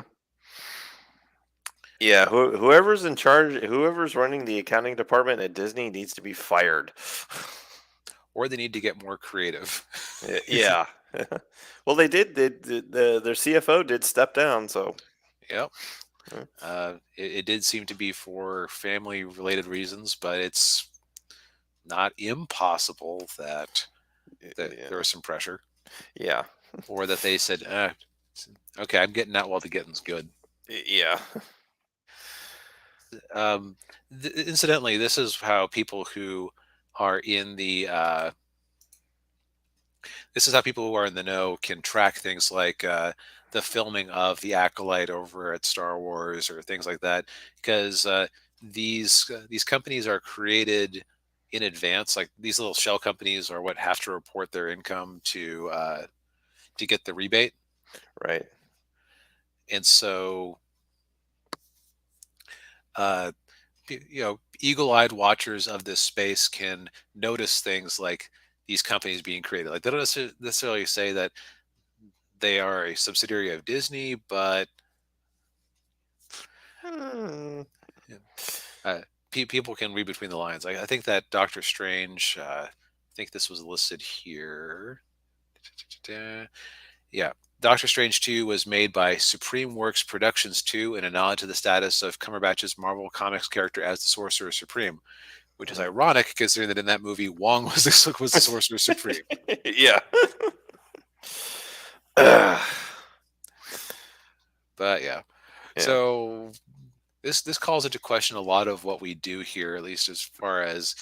Yeah, whoever's in charge, whoever's running the accounting department at Disney needs to be fired. or they need to get more creative. Yeah. Well, they did. Their CFO did step down, so Yep. uh, It did seem to be for family related reasons, but it's not impossible that yeah, there was some pressure, yeah, or that they said, "Okay, I'm getting out while the getting's good." yeah. Um, Incidentally, this is how people who are in the this is how people who are in the know can track things like the filming of the Acolyte over at Star Wars or things like that, because these companies are created in advance. Like these little shell companies are what have to report their income to get the rebate, Right. and so uh, eagle-eyed watchers of this space can notice things like these companies being created. Like they don't necessarily say that they are a subsidiary of Disney, but Hmm. yeah, uh, people can read between the lines. I think that Doctor Strange. I think this was listed here. Yeah, Doctor Strange 2 was made by Supreme Works Productions 2 in a nod to the status of Cumberbatch's Marvel Comics character as the Sorcerer Supreme, which is ironic considering that in that movie Wong was the Sorcerer Supreme. Yeah. But yeah, Yeah. so this calls into question a lot of what we do here, at least as far as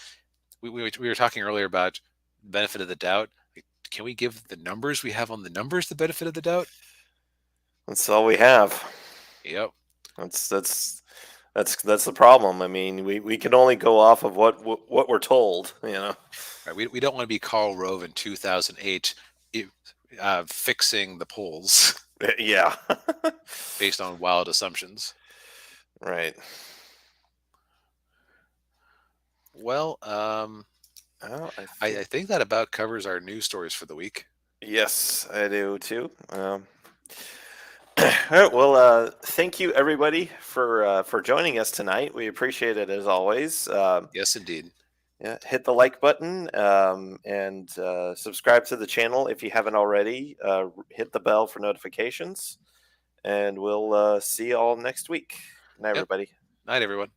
we were talking earlier about benefit of the doubt. Like, can we give the numbers we have on the numbers the benefit of the doubt? That's all we have. Yep. That's that's the problem. I mean, we can only go off of what we're told. Right. We don't want to be Karl Rove in 2008 fixing the polls Yeah. based on wild assumptions. Right. Well, Well, I I think think that about covers our news stories for the week. yes, I do too. All right. Well, thank you everybody for joining us tonight. We appreciate it as always. Yes, indeed. Yeah, hit the like button and subscribe to the channel if you haven't already. Hit the bell for notifications, and we'll see you all next week. Good night, Yep. everybody. Night, everyone.